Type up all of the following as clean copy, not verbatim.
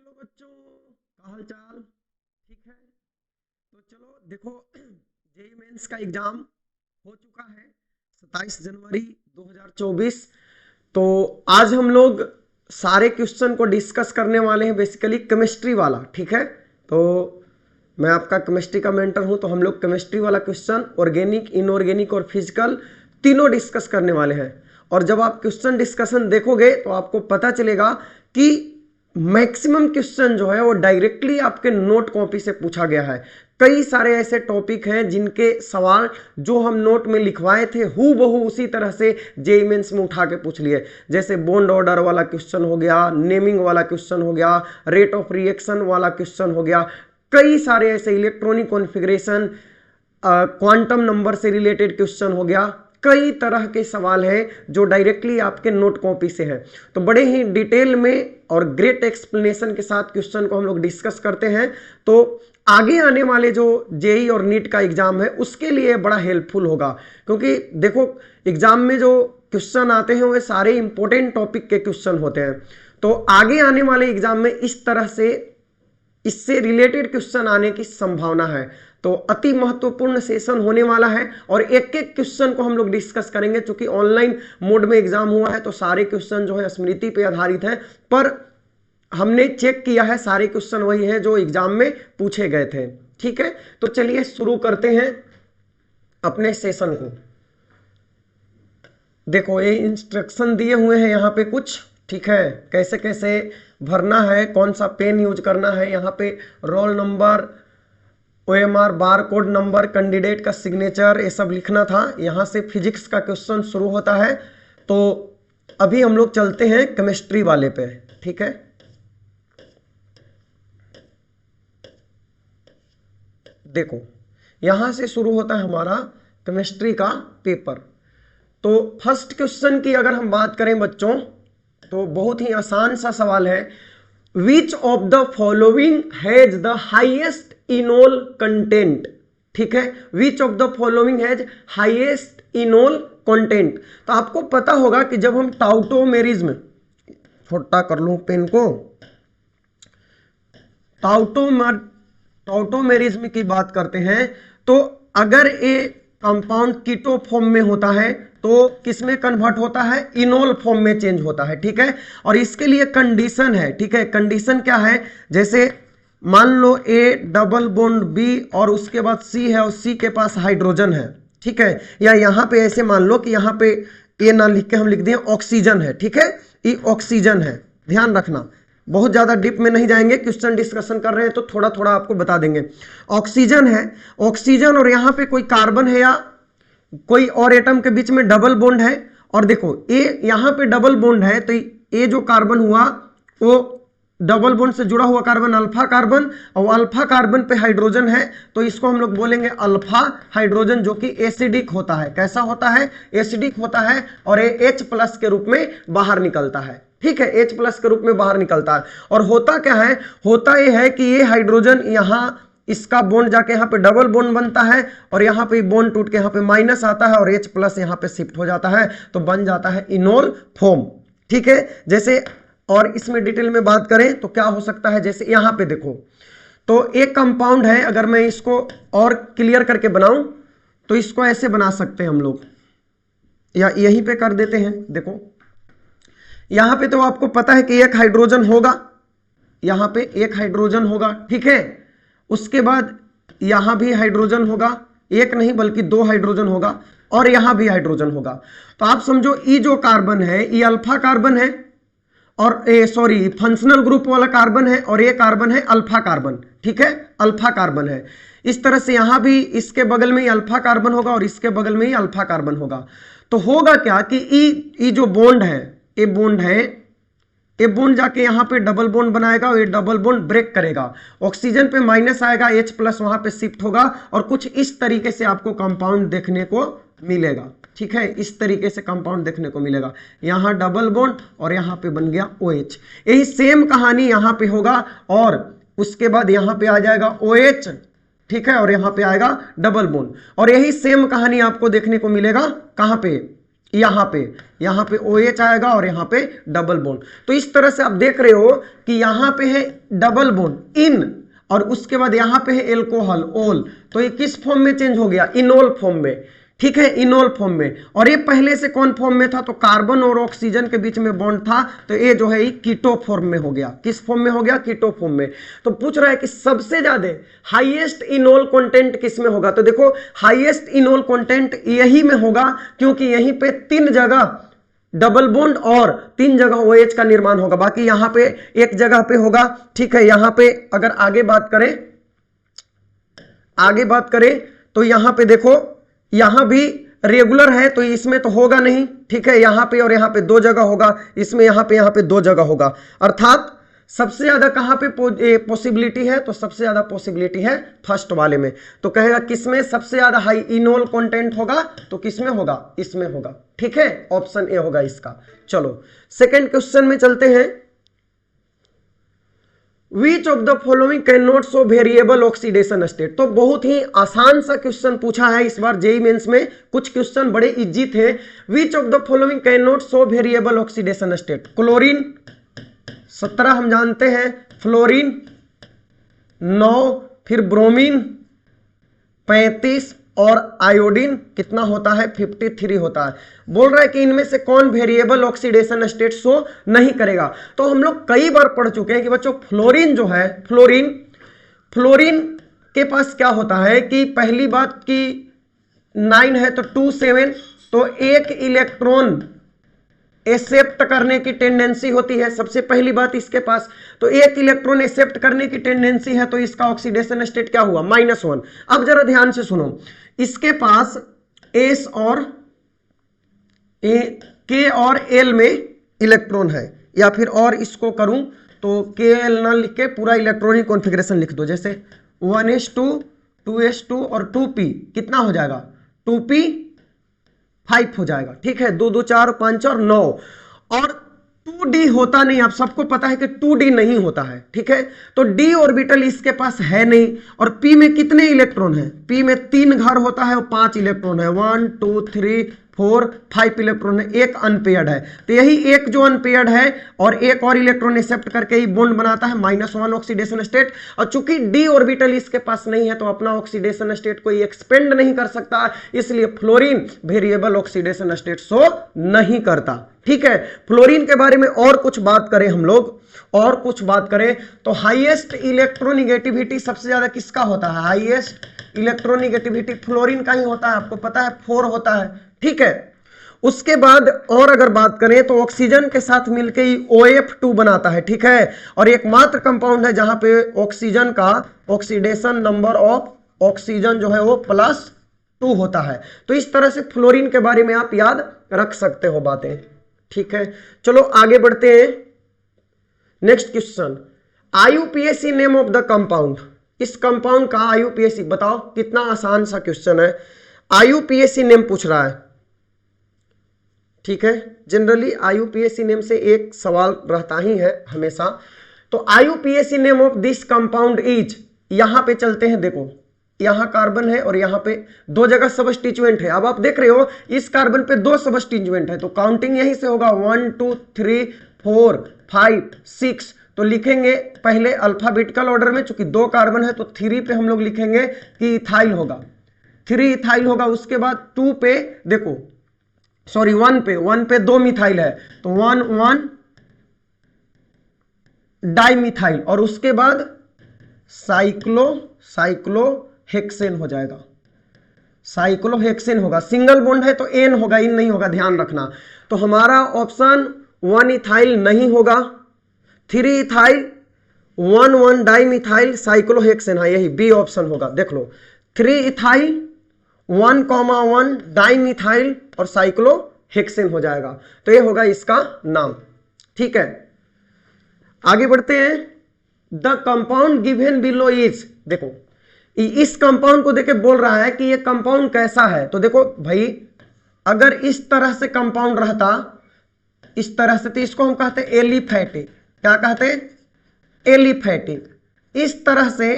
Hello बच्चों, क्या हाल चाल? ठीक है। तो चलो देखो, जेई मेंस का एग्जाम हो चुका है 27 जनवरी 2024। तो आज हम लोग सारे क्वेश्चन को डिस्कस करने वाले हैं, बेसिकली केमिस्ट्री वाला। ठीक है। तो मैं आपका केमिस्ट्री का मेंटर हूं, तो हम लोग केमिस्ट्री वाला क्वेश्चन, ऑर्गेनिक, इनऑर्गेनिक और फिजिकल तीनों डिस्कस करने वाले हैं। और जब आप क्वेश्चन डिस्कशन देखोगे तो आपको पता चलेगा कि मैक्सिमम क्वेश्चन जो है वो डायरेक्टली आपके नोट कॉपी से पूछा गया है। कई सारे ऐसे टॉपिक हैं जिनके सवाल जो हम नोट में लिखवाए थे हू बहू उसी तरह से जेईई मेंस में उठा के पूछ लिए। जैसे बॉन्ड ऑर्डर वाला क्वेश्चन हो गया, नेमिंग वाला क्वेश्चन हो गया, रेट ऑफ रिएक्शन वाला क्वेश्चन हो गया, कई सारे ऐसे इलेक्ट्रॉनिक कॉन्फ़िगरेशन, क्वांटम नंबर से रिलेटेड क्वेश्चन हो गया। कई तरह के सवाल हैं जो डायरेक्टली आपके नोट कॉपी से है। तो बड़े ही डिटेल में और ग्रेट एक्सप्लेनेशन के साथ क्वेश्चन को हम लोग डिस्कस करते हैं। तो आगे आने वाले जो जेईई और नीट का एग्जाम है उसके लिए बड़ा हेल्पफुल होगा, क्योंकि देखो एग्जाम में जो क्वेश्चन आते हैं वो सारे इंपॉर्टेंट टॉपिक के क्वेश्चन होते हैं। तो आगे आने वाले एग्जाम में इस तरह से इससे रिलेटेड क्वेश्चन आने की संभावना है। तो अति महत्वपूर्ण सेशन होने वाला है और एक एक क्वेश्चन को हम लोग डिस्कस करेंगे। चूंकि ऑनलाइन मोड में एग्जाम हुआ है तो सारे क्वेश्चन जो है स्मृति पे आधारित है, पर हमने चेक किया है सारे क्वेश्चन वही है जो एग्जाम में पूछे गए थे। ठीक है। तो चलिए शुरू करते हैं अपने सेशन को। देखो ये इंस्ट्रक्शन दिए हुए हैं यहाँ पे कुछ। ठीक है, कैसे कैसे भरना है, कौन सा पेन यूज करना है, यहाँ पे roll number, OMR, bar code number, candidate का सिग्नेचर, ये सब लिखना था। यहाँ से फिजिक्स का क्वेश्चन शुरू होता है। तो अभी हम लोग चलते हैं केमिस्ट्री वाले पे। ठीक है, देखो यहाँ से शुरू होता है हमारा केमिस्ट्री का पेपर। तो फर्स्ट क्वेश्चन की अगर हम बात करें बच्चों तो बहुत ही आसान सा सवाल है। विच of the following has the highest enol content. ठीक है, विच of the following has highest enol content. तो आपको पता होगा कि जब हम टाउटोमेरिज्म, छोटा कर लूं पेन को, टाउटोमेरिज्म की बात करते हैं तो अगर ये कंपाउंड कीटो फॉर्म में होता है तो किसमें कन्वर्ट होता है, इनोल फॉर्म में चेंज होता है। ठीक है, और इसके लिए कंडीशन है। ठीक है, कंडीशन क्या है, जैसे मान लो A डबल बॉन्ड B और उसके बाद C है और C के पास हाइड्रोजन है। ठीक है, या यहाँ पे ऐसे मान लो कि यहाँ पे A ना लिख के हम लिख दें ऑक्सीजन है। ठीक है, ये ऑक्सीजन है, ध्यान रखना, बहुत ज्यादा डीप में नहीं जाएंगे, क्वेश्चन डिस्कशन कर रहे हैं तो थोड़ा थोड़ा आपको बता देंगे। ऑक्सीजन है, ऑक्सीजन और यहाँ पे कोई कार्बन है या कोई और एटम के बीच में डबल बॉन्ड है। और देखो ए यहाँ पे डबल बॉन्ड है तो ये जो कार्बन हुआ वो डबल बॉन्ड से जुड़ा हुआ कार्बन अल्फा कार्बन, और अल्फा कार्बन पे हाइड्रोजन है तो इसको हम लोग बोलेंगे अल्फा हाइड्रोजन, जो कि एसिडिक होता है। कैसा होता है, एसिडिक होता है, और ये H+ के रूप में बाहर निकलता है। ठीक है, H+ के रूप में बाहर निकलता है। और होता क्या है, होता ये है कि ये हाइड्रोजन यहाँ इसका बॉन्ड जाके यहाँ पे डबल बॉन्ड बनता है और यहाँ पे बॉन्ड टूट के यहाँ पे माइनस आता है और H+ यहाँ पे शिफ्ट हो जाता है तो बन जाता है इनोल फॉर्म। ठीक है, जैसे और इसमें डिटेल में बात करें तो क्या हो सकता है, जैसे यहाँ पे देखो तो एक कंपाउंड है, अगर मैं इसको और क्लियर करके बनाऊं तो इसको ऐसे बना सकते हैं हम लोग, या यहीं पे कर देते हैं। देखो यहाँ पे तो आपको पता है कि एक हाइड्रोजन होगा, यहाँ पे एक हाइड्रोजन होगा। ठीक है, उसके बाद यहां भी हाइड्रोजन होगा, एक नहीं बल्कि 2 हाइड्रोजन होगा, और यहां भी हाइड्रोजन होगा। तो आप समझो ये जो कार्बन है ये अल्फा कार्बन है, और सॉरी फंक्शनल ग्रुप वाला कार्बन है, और ये कार्बन है अल्फा कार्बन। ठीक है, अल्फा कार्बन है। इस तरह से यहां भी इसके बगल में ही अल्फा कार्बन होगा और इसके बगल में ही अल्फा कार्बन होगा। तो होगा क्या कि ये जो बॉन्ड है, ये बॉन्ड है, ये बॉन्ड जाके यहाँ पे डबल बॉन्ड बनाएगा और ये डबल बॉन्ड ब्रेक करेगा, ऑक्सीजन पे माइनस आएगा, H+ वहां पे शिफ्ट होगा और कुछ इस तरीके से आपको कंपाउंड देखने को मिलेगा। ठीक है, इस तरीके से कंपाउंड देखने को मिलेगा, यहाँ डबल बॉन्ड और यहाँ पे बन गया OH। यही सेम कहानी यहाँ पे होगा और उसके बाद यहाँ पे आ जाएगा OH। ठीक है, और यहाँ पे आएगा डबल बॉन्ड, और यही सेम कहानी आपको देखने को मिलेगा कहाँ पे, यहाँ पे OH आएगा और यहाँ पे डबल बॉन्ड। तो इस तरह से आप देख रहे हो कि यहाँ पे है डबल बॉन्ड इन और उसके बाद यहाँ पे है एल्कोहल ओल, तो ये किस फॉर्म में चेंज हो गया? इनोल फॉर्म में, ठीक है, इनोल फॉर्म में। और ये पहले से कौन फॉर्म में था? तो कार्बन और ऑक्सीजन के बीच में बॉन्ड था, तो ये जो है ये कीटो फॉर्म में हो गया। किस फॉर्म में हो गया? कीटो फॉर्म में। तो पूछ रहा है कि सबसे ज्यादा हाईएस्ट इनोल कंटेंट किस में होगा? तो देखो हाईएस्ट इनोल कंटेंट यही में होगा, क्योंकि यहीं पे 3 जगह डबल बॉन्ड और 3 जगह OH का निर्माण होगा, बाकी यहां पे एक जगह पे होगा, ठीक है। यहां पे अगर आगे बात करें तो यहां पे देखो, यहां भी रेगुलर है तो इसमें तो होगा नहीं, ठीक है। यहां पे और यहां पे 2 जगह होगा, इसमें यहां पे 2 जगह होगा। अर्थात सबसे ज्यादा कहां पे पॉसिबिलिटी है? तो सबसे ज्यादा पॉसिबिलिटी है फर्स्ट वाले में। तो कहेगा किसमें सबसे ज्यादा हाई इनोल कंटेंट होगा? तो किसमें होगा? इसमें होगा, ठीक है। ऑप्शन ए होगा इसका। चलो सेकंड क्वेश्चन में चलते हैं। Which of the following cannot show variable oxidation state? तो बहुत ही आसान सा क्वेश्चन पूछा है इस बार जेईई मेंस में, कुछ क्वेश्चन बड़े इजी थे। Which of the following cannot show variable oxidation state? Chlorine 17 हम जानते हैं, फ्लोरीन 9, फिर ब्रोमीन 35 और आयोडीन कितना होता है? 53 होता है। बोल रहा है कि इनमें से कौन वेरिएबल ऑक्सीडेशन स्टेट शो नहीं करेगा। तो हम लोग कई बार पढ़ चुके हैं कि बच्चों फ्लोरीन जो है, फ्लोरीन के पास क्या होता है कि पहली बात की 9 है तो 2 7, तो एक इलेक्ट्रॉन एक्सेप्ट करने की टेंडेंसी होती है, सबसे पहली बात इसके पास। तो एक इलेक्ट्रॉन एक्सेप्ट करने की टेंडेंसी है, तो इसका ऑक्सीडेशन स्टेट क्या हुआ? -1। अब जरा ध्यान से सुनो, इसके पास S और K और L में इलेक्ट्रॉन है, या फिर और इसको करूं तो KL ना लिख के पूरा इलेक्ट्रॉनिक कॉन्फ़िगरेशन लिख दो। जैसे 1s2 2s2 और 2p कितना हो जाएगा? 2p 5 हो जाएगा, ठीक है। 2 2 4 5 और 9। और 2d होता नहीं, आप सबको पता है कि 2d नहीं होता है, ठीक है। तो d ऑर्बिटल इसके पास है नहीं। और p में कितने इलेक्ट्रॉन है? p में 3 घर होता है और 5 इलेक्ट्रॉन है, 1 2 3 4 5 इलेक्ट्रॉन है, एक अनपेयर्ड है। तो यही एक जो अनपेयर्ड है और एक और इलेक्ट्रॉन एक्सेप्ट करके ही बॉन्ड बनाता है -1 ऑक्सीडेशन स्टेट। और चूंकि डी ऑर्बिटल इसके पास नहीं है तो अपना ऑक्सीडेशन स्टेट कोई एक्सपेंड नहीं कर सकता, इसलिए fluorine variable oxidation state show नहीं करता, ठीक है। फ्लोरीन के बारे में और कुछ बात करें हम लोग, और कुछ बात करें तो हाईएस्ट इलेक्ट्रोनिगेटिविटी सबसे ज्यादा किसका होता है? हाईएस्ट इलेक्ट्रोनिगेटिविटी फ्लोरीन का ही होता है, आपको पता है 4 होता है, ठीक है। उसके बाद और अगर बात करें तो ऑक्सीजन के साथ मिलकर ही OF2 बनाता है, ठीक है। और एकमात्र कंपाउंड है जहां पे ऑक्सीजन का ऑक्सीडेशन नंबर ऑफ ऑक्सीजन जो है वो +2 होता है। तो इस तरह से फ्लोरीन के बारे में आप याद रख सकते हो बातें, ठीक है। चलो आगे बढ़ते हैं। Next question, IUPAC name of the compound. इस कंपाउंड का IUPAC बताओ, कितना आसान सा क्वेश्चन है। IUPAC नेम पूछ रहा है, ठीक है। जनरली IUPAC नेम से एक सवाल रहता ही है हमेशा। तो IUPAC name of this compound is, यहां पे चलते हैं, देखो यहां कार्बन है और यहां पे 2 जगह सबस्टिट्यूएंट है। अब आप देख रहे हो इस कार्बन पे 2 सबस्टिट्यूएंट है, तो काउंटिंग यहीं से होगा 1 2 3 4 5 6। तो लिखेंगे पहले अल्फाबेटिकल ऑर्डर में, चूंकि 2 कार्बन है तो 3 पे हम लोग लिखेंगे कि इथाइल होगा, 3 इथाइल होगा। उसके बाद 2 पे देखो, सॉरी 1 पे 2 मिथाइल है, तो 1 डाइमिथाइल। और उसके बाद साइक्लोहेक्सेन हो जाएगा, साइक्लोहेक्सेन होगा। सिंगल बॉन्ड है तो एन होगा, इन नहीं होगा, ध्यान रखना। तो हमारा ऑप्शन 1 इथाइल नहीं होगा, 3 इथाइल 1 डाइमिथाइल साइक्लोहेक्सेन है, यही बी ऑप्शन होगा। देख लो 3 इथाइल 1,1 डाइमिथाइल और साइक्लोहेक्सेन हो जाएगा। तो ये होगा इसका नाम, ठीक है। आगे बढ़ते हैं। The compound given below is, देखो इस कंपाउंड को देखे बोल रहा है कि ये कंपाउंड कैसा है। तो देखो भाई, अगर इस तरह से कंपाउंड रहता, इस तरह से, तो इसको हम कहते हैं एलिफैटिक। क्या कहते हैं? एलिफैटिक। इस तरह से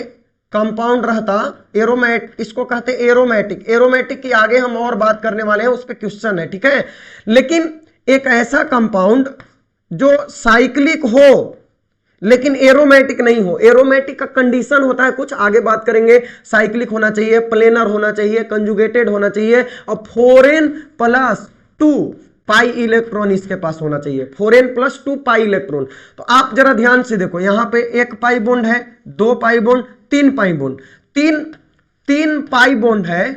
कंपाउंड रहता इसको कहते हैं एरोमेटिक। एरोमेटिक की आगे हम और बात करने वाले हैं, उस पर क्वेश्चन है, ठीक है। लेकिन एक ऐसा कंपाउंड जो साइक्लिक हो लेकिन एरोमेटिक नहीं हो, एरोमेटिक का कंडीशन होता है कुछ, आगे बात करेंगे। साइक्लिक होना चाहिए, प्लेनर होना चाहिए, कंजुगेटेड होना चाहिए और 4n+2 पाई इलेक्ट्रॉन इसके पास होना चाहिए, 4n+2 पाई इलेक्ट्रॉन। तो आप जरा ध्यान से देखो, यहां पे 1 पाई बॉन्ड है, 2 pi bond, 3 pi bond, 3 pi bond है,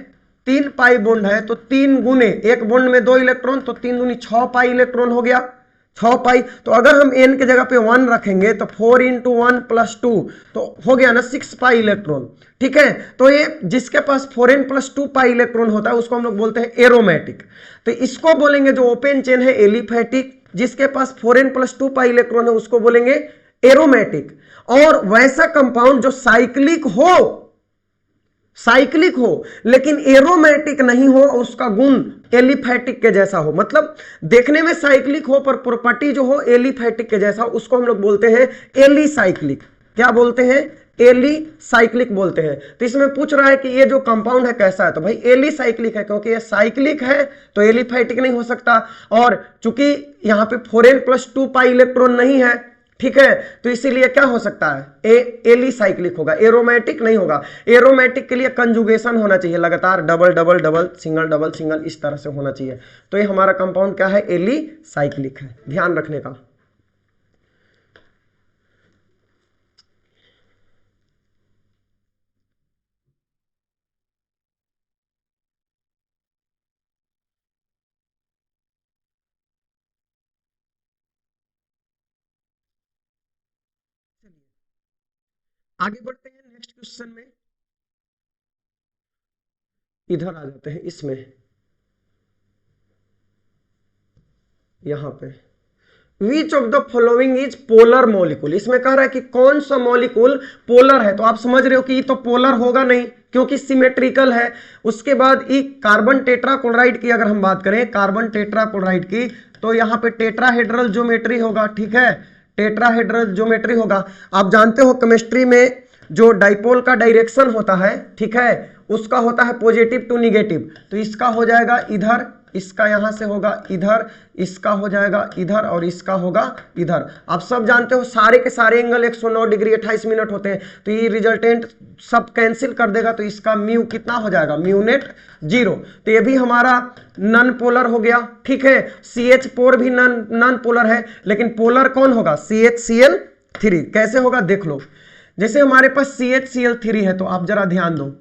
3 पाई बॉन्ड है तो 3 गुने 1 बॉन्ड में 2 इलेक्ट्रॉन, तो 3 दूनी 6 पाई इलेक्ट्रॉन हो गया, 6 पाई। तो अगर हम n के जगह पे 1 रखेंगे तो 4 × 1+2 तो हो गया ना 6 पाई इलेक्ट्रॉन, ठीक है। तो ये जिसके पास 4n+2 पाई इलेक्ट्रॉन होता है उसको हम लोग बोलते हैं एरोमेटिक। तो इसको बोलेंगे जो ओपन चेन है एलिफेटिक, जिसके पास 4n+2 पाई इलेक्ट्रॉन है उसको बोलेंगे एरोमेटिक। और वैसा कंपाउंड जो साइक्लिक हो लेकिन एरोमेटिक नहीं हो, उसका गुण एलिफेटिक के जैसा हो, मतलब देखने में साइक्लिक हो पर प्रॉपर्टी जो हो एलिफेटिक के जैसा, उसको हम लोग बोलते हैं एलिसाइक्लिक। क्या बोलते हैं? एलिसाइक्लिक बोलते हैं। तो इसमें पूछ रहा है कि ये जो कंपाउंड है कैसा है, तो भाई एलिसाइक्लिक है, क्योंकि ये साइक्लिक है तो एलिफेटिक नहीं हो सकता। और चूंकि यहां पे 4n+2 पाई इलेक्ट्रॉन नहीं है, ठीक है, तो इसीलिए क्या हो सकता है? एलिसाइक्लिक होगा, एरोमेटिक नहीं होगा। एरोमेटिक के लिए कंजुगेशन होना चाहिए लगातार, double double double single single, इस तरह से होना चाहिए। तो ये हमारा कंपाउंड क्या है? एलिसाइक्लिक है, ध्यान रखने का। आगे बढ़ते हैं नेक्स्ट क्वेश्चन में, इधर आ जाते हैं इसमें, यहां पे विच of the following is polar molecule. इसमें कह रहा है कि कौन सा मॉलिक्यूल पोलर है। तो आप समझ रहे हो कि ये तो पोलर होगा नहीं क्योंकि सिमेट्रिकल है। उसके बाद ये कार्बन टेट्राक्लोराइड की अगर हम बात करें, कार्बन टेट्राक्लोराइड की, तो यहां पे टेट्राहेड्रल ज्योमेट्री होगा, ठीक है, टेट्राहेड्रल ज्योमेट्री होगा। आप जानते हो केमिस्ट्री में जो डाइपोल का डायरेक्शन होता है, ठीक है, उसका होता है पॉजिटिव टू निगेटिव। तो इसका हो जाएगा इधर, इसका यहां से होगा इधर, इसका हो जाएगा इधर और इसका होगा इधर। आप सब जानते हो सारे के सारे एंगल 109 डिग्री 28 मिनट होते हैं, तो ये रिजल्टेंट सब कैंसिल कर देगा, तो इसका म्यू कितना हो जाएगा? Mu net 0। तो ये भी हमारा नॉन पोलर हो गया, ठीक है। CH4 भी नॉन पोलर है, लेकिन पोलर कौन होगा? CHCl3। कैसे होगा देख लो। जैसे हमारे पास CHCl3 है, तो आप जरा ध्यान दो,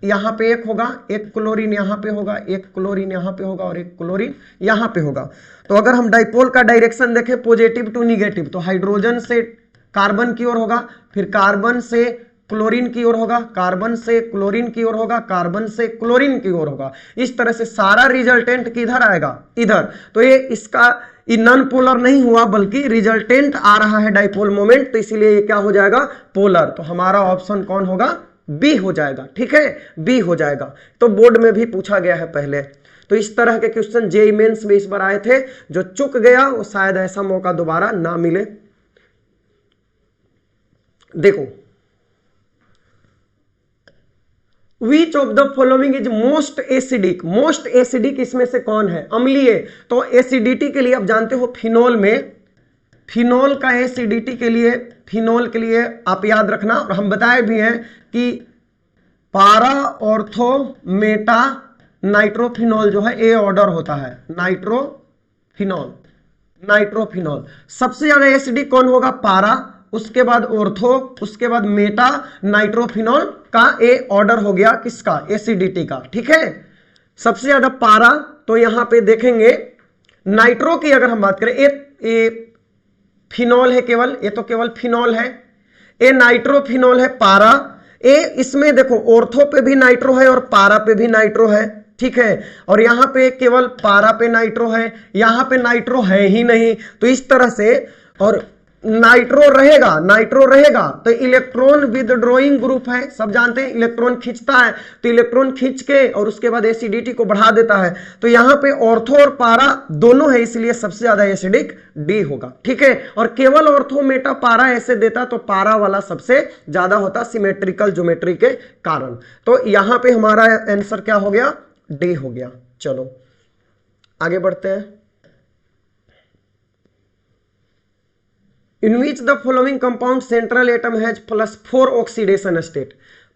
यहां पे एक होगा, एक क्लोरीन यहां पे होगा, एक क्लोरीन यहां पे होगा और एक क्लोरीन यहां पे होगा। तो अगर हम डाइपोल का डायरेक्शन देखें पॉजिटिव टू निगेटिव, तो हाइड्रोजन से कार्बन की ओर होगा, फिर कार्बन से क्लोरीन की ओर होगा, कार्बन से क्लोरीन की ओर होगा, कार्बन से क्लोरीन की ओर होगा। इस तरह से सारा रिजल्टेंट किधर आएगा? इधर। तो ये इसका नॉन पोलर नहीं हुआ बल्कि रिजल्टेंट आ रहा है डाइपोल मोमेंट, तो इसीलिए ये क्या हो जाएगा? पोलर। तो हमारा ऑप्शन कौन होगा? बी हो जाएगा, ठीक है, बी हो जाएगा। तो बोर्ड में भी पूछा गया है पहले। तो इस तरह के क्वेश्चन जेईई मेंस में इस बार आए थे। जो चुक गया वो शायद ऐसा मौका दोबारा ना मिले। देखो, विच of the following is most acidic. Most acidic इसमें से कौन है? अम्लीय। तो एसिडिटी के लिए आप जानते हो फिनोल में, फिनोल का एसिडिटी के लिए, फिनोल के लिए आप याद रखना, और हम बताए भी हैं कि पारा ऑर्थो मेटा नाइट्रोफिनॉल जो है ए ऑर्डर होता है, नाइट्रोफिनॉल, नाइट्रोफिनॉल। सबसे ज्यादा एसिडिक कौन होगा? पारा, उसके बाद ऑर्थो, उसके बाद मेटा, नाइट्रोफिनॉल का ए ऑर्डर हो गया किसका? एसिडिटी का, ठीक है। सबसे ज्यादा पारा, तो यहां पे देखेंगे नाइट्रो की अगर हम बात करें, ए फिनॉल है केवल, ये तो केवल फिनॉल है, ए नाइट्रोफिनॉल है पारा। ए इसमें देखो ऑर्थो पे भी नाइट्रो है और पारा पे भी नाइट्रो है, ठीक है। और यहां पे केवल पारा पे नाइट्रो है, यहां पे नाइट्रो है ही नहीं। तो इस तरह से, और नाइट्रो रहेगा तो इलेक्ट्रॉन विदड्रॉइंग ग्रुप है, सब जानते हैं इलेक्ट्रॉन खींचता है, तो इलेक्ट्रॉन खींच के और उसके बाद एसिडिटी को बढ़ा देता है। तो यहां पे ऑर्थो और पारा दोनों है, इसलिए सबसे ज्यादा एसिडिक डी होगा, ठीक है। और केवल ऑर्थो मेटा पारा ऐसे देता तो पारा वाला सबसे ज्यादा होता सिमेट्रिकल ज्योमेट्री के कारण। तो यहां पे हमारा आंसर क्या हो गया, डी हो गया। चलो आगे बढ़ते हैं। In which the following compound central atom has +4 oxidation state,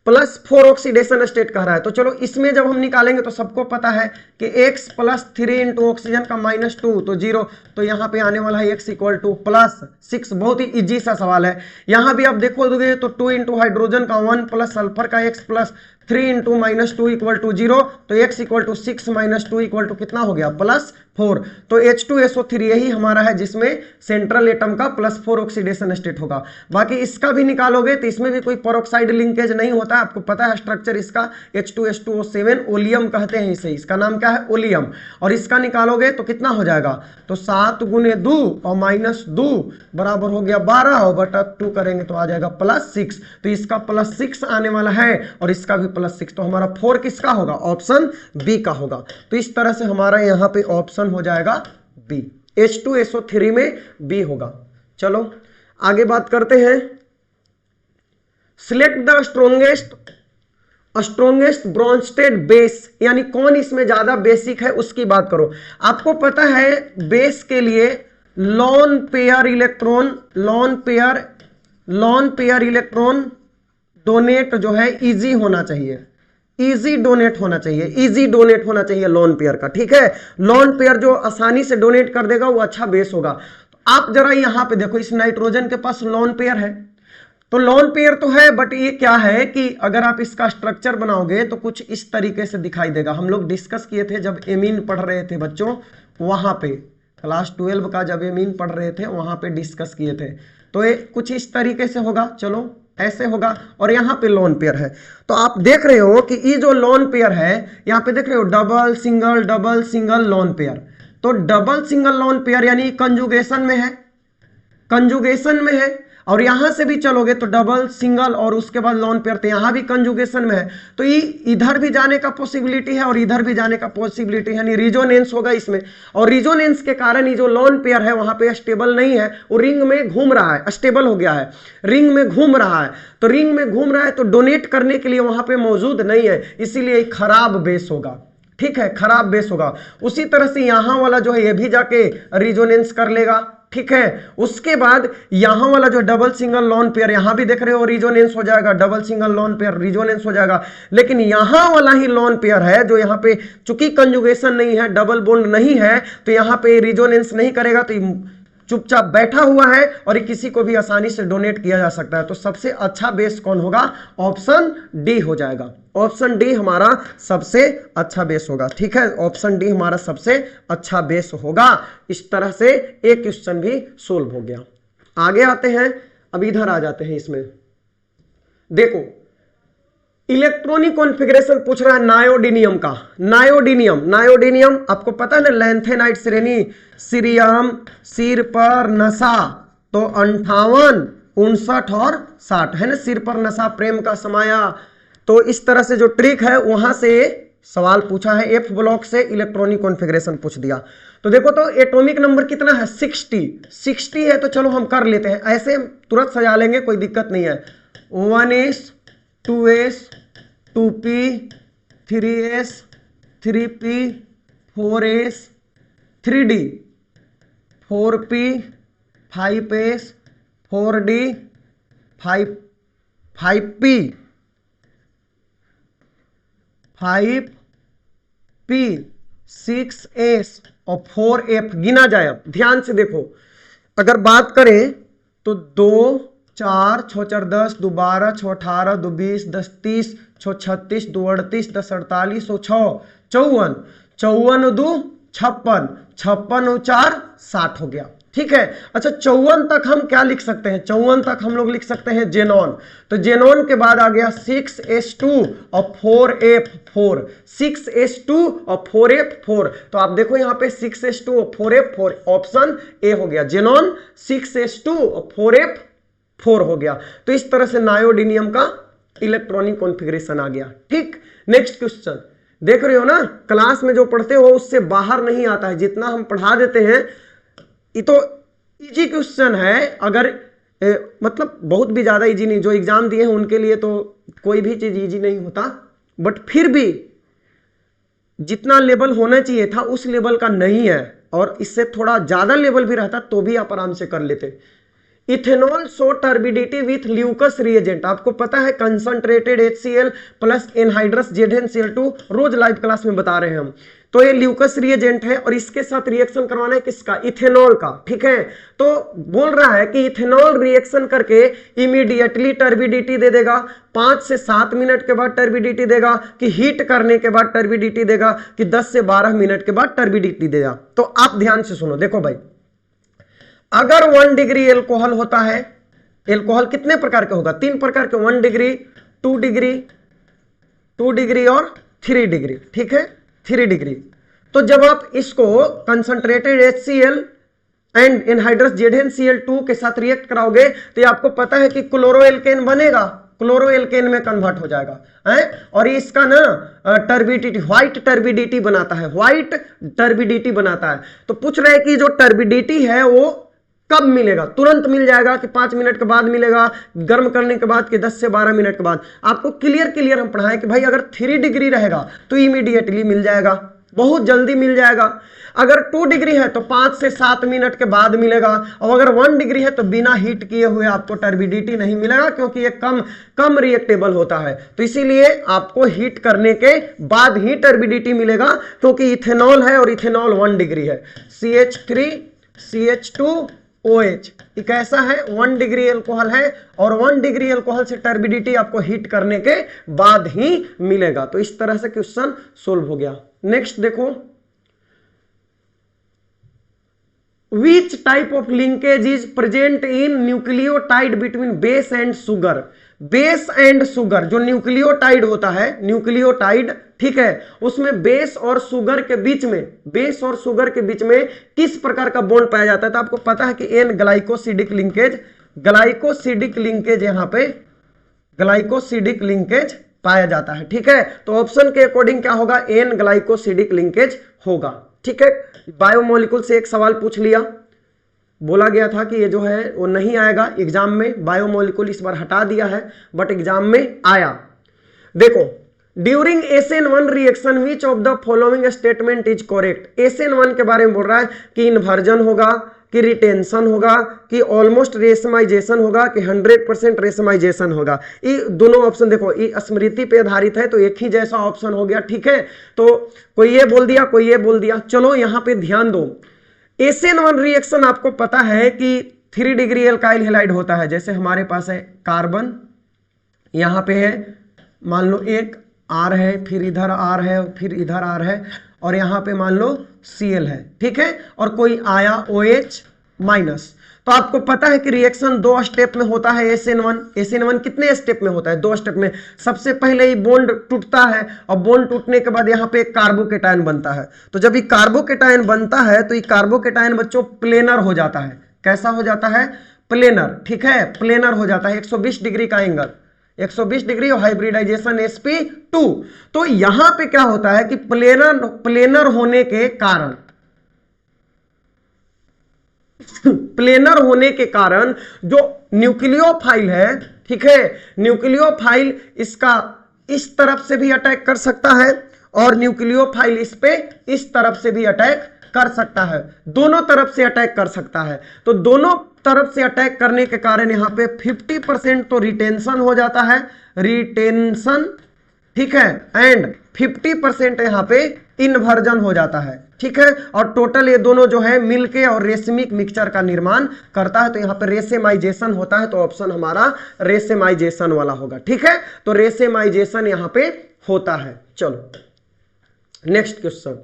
+4 oxidation state कह रहा है। तो चलो इसमें जब हम निकालेंगे तो सबको पता है कि x +3 इंटू ऑक्सीजन का -2 तो 0, तो यहाँ पे आने वाला है x = +6। बहुत ही इजी सा सवाल है। यहाँ भी आप देखोगे तो 2 इंटू हाइड्रोजन का 1 प्लस सल्फर का x प्लस 3 इंटू -2 = 0, तो x = 6 -2 = कितना हो गया, +4। तो H2SO3 यही हमारा है जिसमें सेंट्रल एटम का +4 ऑक्सीडेशन स्टेट होगा। बाकी इसका भी निकालोगे तो इसमें भी कोई पेरोक्साइड लिंकेज नहीं होता है, आपको पता है स्ट्रक्चर इसका H2S2O7 ओलियम कहते हैं इसे, इसका नाम क्या है, ओलियम। और इसका निकालोगे तो कितना हो जाएगा, तो 7 × 2 और -2 बराबर हो गया 12 और बटा 2 करेंगे तो आ जाएगा +6। तो इसका +6 आने वाला है और इसका भी +6, तो हमारा 4 किसका होगा, ऑप्शन बी का होगा। तो इस तरह से हमारा यहाँ पे ऑप्शन हो जाएगा बी, H2SO3 में बी होगा। चलो आगे बात करते हैं। Select the strongest Brønsted base, यानी कौन इसमें ज्यादा बेसिक है उसकी बात करो। आपको पता है बेस के लिए लॉन पेयर इलेक्ट्रॉन डोनेट जो है इजी होना चाहिए, इजी डोनेट होना चाहिए लॉन पेयर का, ठीक है। लॉन पेयर जो आसानी से डोनेट कर देगा वो अच्छा बेस होगा। तो आप जरा यहां पे देखो, इस नाइट्रोजन के पास लॉन पेयर है, तो लॉन पेयर तो है, बट ये क्या है कि अगर आप इसका स्ट्रक्चर बनाओगे तो कुछ इस तरीके से दिखाई देगा। हम लोग डिस्कस किए थे जब एमीन पढ़ रहे थे बच्चों, वहां पे क्लास 12 का जब एमीन पढ़ रहे थे वहां पे डिस्कस किए थे। तो ये कुछ इस तरीके से होगा, चलो ऐसे होगा, और यहाँ पे लोन पेयर है। तो आप देख रहे हो कि ये जो लोन पेयर है, यहाँ पे देख रहे हो डबल सिंगल लोन पेयर। तो डबल सिंगल लोन पेयर यानी कंजुगेशन में है, और यहां से भी चलोगे तो डबल सिंगल और उसके बाद लोन पेयर, तो यहां भी कंजुगेशन में है। तो ये इधर भी जाने का पॉसिबिलिटी है और इधर भी जाने का पॉसिबिलिटी है, यानी रिजोनेंस होगा इसमें। और रिजोनेंस के कारण ये जो लोन पेयर है वहां पे स्टेबल नहीं है, वो रिंग में घूम रहा है, स्टेबल हो गया है, रिंग में घूम रहा है। तो रिंग में घूम रहा है तो डोनेट करने के लिए वहां पे मौजूद नहीं है, इसीलिए खराब बेस होगा, ठीक है, खराब बेस होगा। उसी तरह से यहां वाला जो है ये भी जाके रिजोनेंस कर लेगा, ठीक है। उसके बाद यहां वाला जो डबल सिंगल लोन पेयर, यहां भी देख रहे हो रिजोनेंस हो जाएगा, double single lone pair resonance हो जाएगा। लेकिन यहां वाला ही लोन पेयर है जो यहां पे चूंकि कंजुगेशन नहीं है, डबल बॉन्ड नहीं है, तो यहां पे रिजोनेंस नहीं करेगा, तो चुपचाप बैठा हुआ है और किसी को भी आसानी से डोनेट किया जा सकता है। तो सबसे अच्छा बेस कौन होगा, ऑप्शन डी हो जाएगा। ऑप्शन डी हमारा सबसे अच्छा बेस होगा, ठीक है, ऑप्शन डी हमारा सबसे अच्छा बेस होगा। इस तरह से एक क्वेश्चन भी सोल्व हो गया। आगे आते हैं, अब इधर आ जाते हैं। इसमें देखो इलेक्ट्रॉनिक कॉन्फ़िगरेशन पूछ रहा है नायोडीनियम का। नायोडीनियम आपको पता है ना, लैंथेनाइट श्रेणी, सीरियम, सिर पर नशा, तो 58, 59 और 60 है ना, सिर पर नशा प्रेम का समाया। तो इस तरह से जो ट्रिक है वहां से सवाल पूछा है, एफ ब्लॉक से इलेक्ट्रॉनिक कॉन्फ़िगरेशन पूछ दिया। तो देखो तो एटॉमिक नंबर कितना है, 60 है। तो चलो हम कर लेते हैं, ऐसे तुरंत सजा लेंगे, कोई दिक्कत नहीं है। 1s 2s 2p 3s 3p 4s 3d 4p 5s 4d 5p 5p 6s और 4f गिना जाए। अब ध्यान से देखो, अगर बात करें तो 2 4 6 4 10 2 12 6 18 2 20 10 30 6 36 2 38 10 48 6 54 54 2 56 56 4 60 हो गया, ठीक है। अच्छा 54 तक हम क्या लिख सकते हैं, 54 तक हम लोग लिख सकते हैं जेनॉन। तो जेनॉन के बाद आ गया 6s2 और 4f4, 6s2 और 4f4। तो आप देखो यहाँ पे 6s2 और 4f4, ऑप्शन ए हो गया जेनॉन, 6s2 और 4f4 हो गया। तो इस तरह से नायोडीनियम का इलेक्ट्रॉनिक कॉन्फ़िगरेशन आ गया। ठीक, नेक्स्ट क्वेश्चन देख रहे हो ना, क्लास में जो पढ़ते हो उससे बाहर नहीं आता है, जितना हम पढ़ा देते हैं ये तो इजी क्वेश्चन है। अगर मतलब बहुत भी ज्यादा इजी नहीं, जो एग्जाम दिए हैं उनके लिए तो कोई भी चीज इजी नहीं होता, बट फिर भी जितना लेवल होना चाहिए था उस लेवल का नहीं है, और इससे थोड़ा ज्यादा लेवल भी रहता तो भी आप आराम से कर लेते। Ethanol show turbidity with Lucas reagent, आपको पता है concentrated HCl plus anhydrous ZnCl2, रोज लाइव क्लास में बता रहे हैं हम। तो ये ल्यूकस रिएजेंट है और इसके साथ रिएक्शन करवाना है किसका, इथेनॉल का। ठीक है, तो बोल रहा है कि इथेनॉल रिएक्शन करके इमीडिएटली टर्बिडिटी दे देगा, 5 से 7 मिनट के बाद टर्बिडिटी देगा, कि हीट करने के बाद टर्बिडिटी देगा, कि 10 से 12 मिनट के बाद टर्बिडिटी देगा। तो आप ध्यान से सुनो, देखो भाई, अगर 1 डिग्री एल्कोहल होता है, एल्कोहल कितने प्रकार के होगा, 3 प्रकार के, 1 डिग्री, 2 डिग्री, 2 डिग्री और 3 डिग्री। ठीक है, 3 डिग्री। तो जब आप इसको concentrated HCl and anhydrous ZnCl2 के साथ रिएक्ट कराओगे तो ये आपको पता है कि क्लोरोएल्केन बनेगा, क्लोरोएल्केन में कन्वर्ट हो जाएगा है, और इसका ना टर्बिडिटी, व्हाइट टर्बिडिटी बनाता है, व्हाइट टर्बिडिटी बनाता है। तो पूछ रहे हैं कि जो टर्बिडिटी है वो कब मिलेगा, तुरंत मिल जाएगा कि 5 मिनट के बाद मिलेगा, गर्म करने के बाद कि 10 से 12 मिनट के बाद। आपको क्लियर हम पढ़ाएं कि भाई अगर 3 डिग्री रहेगा तो इमीडिएटली मिल जाएगा, बहुत जल्दी मिल जाएगा। अगर 2 डिग्री है तो 5 से 7 मिनट के बाद मिलेगा, और अगर 1 डिग्री है तो बिना हीट किए हुए आपको टर्बिडिटी नहीं मिलेगा, क्योंकि ये कम रिएक्टेबल होता है। तो इसीलिए आपको हीट करने के बाद ही टर्बिडिटी मिलेगा, क्योंकि इथेनॉल है और इथेनॉल 1 डिग्री है। CH3CH2OH एक ऐसा है, 1 डिग्री एल्कोहल है, और 1 डिग्री एल्कोहल से टर्बिडिटी आपको हीट करने के बाद ही मिलेगा। तो इस तरह से क्वेश्चन सोल्व हो गया। नेक्स्ट देखो, Which type of linkage is present in nucleotide between base and sugar? Base and sugar, जो न्यूक्लियोटाइड होता है, न्यूक्लियोटाइड, ठीक है, उसमें बेस और सुगर के बीच में, बेस और सुगर के बीच में किस प्रकार का बॉन्ड पाया जाता है? तो आपको पता है कि an glycosidic linkage, glycosidic linkage, यहां पे ग्लाइकोसिडिक लिंकेज पाया जाता है। ठीक है, तो ऑप्शन के अकॉर्डिंग क्या होगा, एन ग्लाइकोसिडिक लिंकेज होगा। ठीक है, बायोमोलिकुल से एक सवाल पूछ लिया, बोला गया था कि ये जो है वो नहीं आएगा एग्जाम में, बायोमोलिकुल इस बार हटा दिया है, बट एग्जाम में आया। देखो, during SN1 reaction which of the following statement is correct. SN1 के बारे में बोल रहा है कि इन्वर्जन होगा, कि रिटेंशन होगा, कि ऑलमोस्ट रेशमाइजेशन होगा, कि 100% रेशमाइजेशन होगा। ये दोनों ऑप्शन देखो, ये स्मृति पे आधारित है तो एक ही जैसा ऑप्शन हो गया। ठीक है, तो कोई ये बोल दिया, कोई ये बोल दिया। चलो यहां पे ध्यान दो, SN1 रिएक्शन आपको पता है कि 3 डिग्री एल्काइल हैलाइड होता है। जैसे हमारे पास है कार्बन, यहां पे है मान लो एक R है, फिर इधर R है, फिर इधर R है, और यहां पे मान लो Cl है। ठीक है, और कोई आया OH माइनस। तो आपको पता है कि रिएक्शन 2 स्टेप में होता है। SN1 कितने स्टेप में होता है? 2 स्टेप में। सबसे पहले ही बॉन्ड टूटता है, और बॉन्ड टूटने के बाद यहाँ पे एक कार्बोकेटायन बनता है। तो जब ये कार्बोकेटायन बनता है तो ये कार्बोकेटायन बच्चों प्लेनर हो जाता है। कैसा हो जाता है? प्लेनर। ठीक है, प्लेनर हो जाता है, 120 डिग्री का एंगल, 120 डिग्री और हाइब्रिडाइजेशन sp2। तो यहां पे क्या होता है कि प्लेनर होने के कारण, प्लेनर होने के कारण जो न्यूक्लियोफाइल है, ठीक है, न्यूक्लियोफाइल इसका इस तरफ से भी अटैक कर सकता है, और न्यूक्लियोफाइल इस पे इस तरफ से भी अटैक कर सकता है, दोनों तरफ से अटैक कर सकता है। तो दोनों तरफ से अटैक करने के कारण यहां पे 50% तो रिटेंशन हो जाता है, रिटेंशन, ठीक है, एंड 50% यहां पे इन्वर्जन हो जाता है। ठीक है, और टोटल ये दोनों जो है मिलके और रेशमिक मिक्सचर का निर्माण करता है। तो यहाँ पे रेसेमाइजेशन होता है, तो ऑप्शन हमारा रेसेमाइजेशन वाला होगा। ठीक है, तो रेसेमाइजेशन यहाँ पे होता है। चलो next question,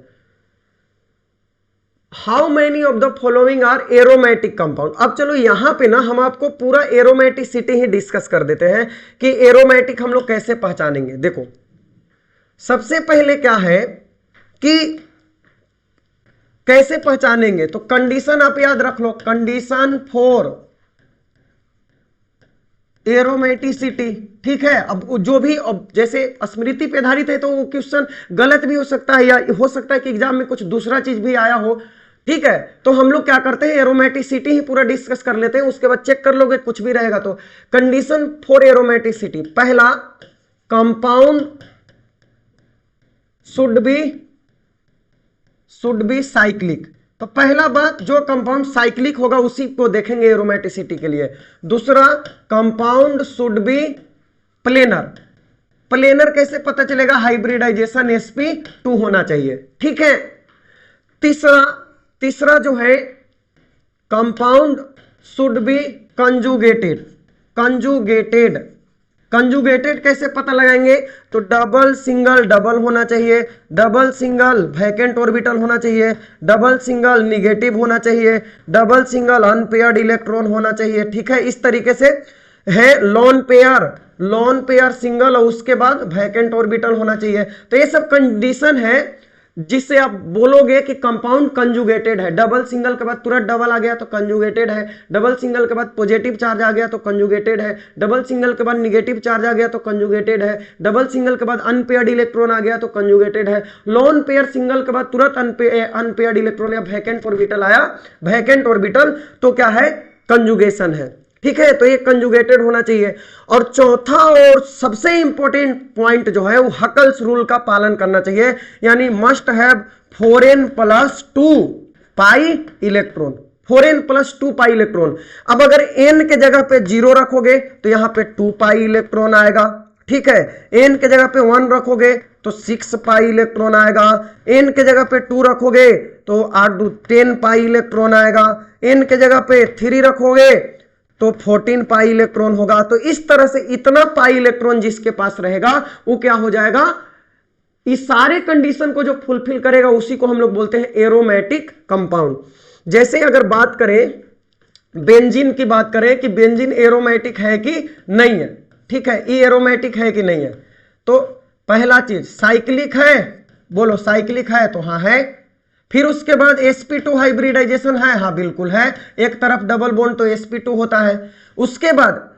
how many of the following are aromatic compound. अब चलो यहां पे ना हम आपको पूरा एरोमेटिसिटी ही डिस्कस कर देते हैं कि एरोमेटिक हम लोग कैसे पहचानेंगे। देखो सबसे पहले क्या है कि कैसे पहचानेंगे, तो कंडीशन आप याद रख लो, कंडीशन फॉर एरोमेटिसिटी, ठीक है। अब जो भी अब जैसे स्मृति पे आधारित है तो वो क्वेश्चन गलत भी हो सकता है या हो सकता है कि एग्जाम में कुछ दूसरा चीज भी आया हो, ठीक है। तो हम लोग क्या करते हैं, एरोमेटिसिटी ही पूरा डिस्कस कर लेते हैं, उसके बाद चेक कर लोगे कुछ भी रहेगा तो। कंडीशन फॉर एरोमेटिसिटी, पहला कंपाउंड शुड बी साइक्लिक। तो पहला बात, जो कंपाउंड साइक्लिक होगा उसी को देखेंगे एरोमेटिसिटी के लिए। दूसरा compound should be planar. Planar कैसे पता चलेगा, हाइब्रिडाइजेशन sp2 होना चाहिए, ठीक है। तीसरा जो है compound should be conjugated. Conjugated कैसे पता लगाएंगे, तो डबल सिंगल डबल होना चाहिए, डबल सिंगल वैकेंट ऑर्बिटल होना चाहिए, डबल सिंगल निगेटिव होना चाहिए, डबल सिंगल अनपेयर्ड इलेक्ट्रॉन होना चाहिए, ठीक है। इस तरीके से है लोन पेयर सिंगल और उसके बाद वैकेंट ऑर्बिटल होना चाहिए। तो ये सब कंडीशन है जिससे आप बोलोगे कि कंपाउंड कंजुगेटेड है। डबल सिंगल के बाद तुरंत डबल आ गया तो कंजुगेटेड है, डबल सिंगल के बाद पॉजिटिव चार्ज आ गया तो कंजुगेटेड है, डबल सिंगल के बाद निगेटिव चार्ज आ गया तो कंजुगेटेड है, डबल सिंगल के बाद अनपेयर्ड इलेक्ट्रॉन आ गया तो कंजुगेटेड है, लोन पेयर सिंगल के बाद तुरंत अनपेयर्ड इलेक्ट्रॉन या वैकेंट ऑर्बिटल आया, वैकेंट ऑर्बिटल, तो क्या है, कंजुगेशन है, ठीक है। तो ये कंजुगेटेड होना चाहिए। और चौथा और सबसे इंपॉर्टेंट पॉइंट जो है वो हकल्स रूल का पालन करना चाहिए, यानी must have 4n+2 pi electron, 4n+2 pi electron. अब अगर n के जगह पे 0 रखोगे तो यहां पे 2 पाई इलेक्ट्रॉन आएगा, ठीक है। n के जगह पे 1 रखोगे तो 6 पाई इलेक्ट्रॉन आएगा, n के जगह पे 2 रखोगे तो 10 पाई इलेक्ट्रॉन आएगा, n के जगह पे 3 रखोगे तो 14 पाई इलेक्ट्रॉन होगा। तो इस तरह से इतना पाई इलेक्ट्रॉन जिसके पास रहेगा वो क्या हो जाएगा, इस सारे कंडीशन को जो फुलफिल करेगा उसी को हम लोग बोलते हैं एरोमेटिक कंपाउंड। जैसे अगर बात करें बेंजीन की, बात करें कि बेंजीन एरोमेटिक है कि नहीं है, ठीक है, ये एरोमेटिक है कि नहीं है। तो पहला चीज साइक्लिक है, बोलो साइक्लिक है, तो हाँ है। फिर उसके बाद sp2 हाइब्रिडाइजेशन है, हाँ बिल्कुल है, एक तरफ डबल बॉन्ड तो sp2 होता है। उसके बाद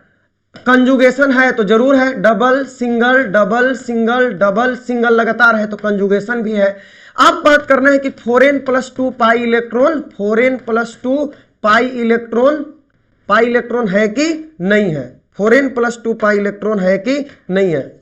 कंजुगेशन है तो जरूर है, double single double single double single लगातार है तो कंजुगेशन भी है। अब बात करना है कि 4n+2 pi electron, 4n+2 pi electron है कि नहीं है, 4n+2 पाई इलेक्ट्रॉन है कि नहीं है,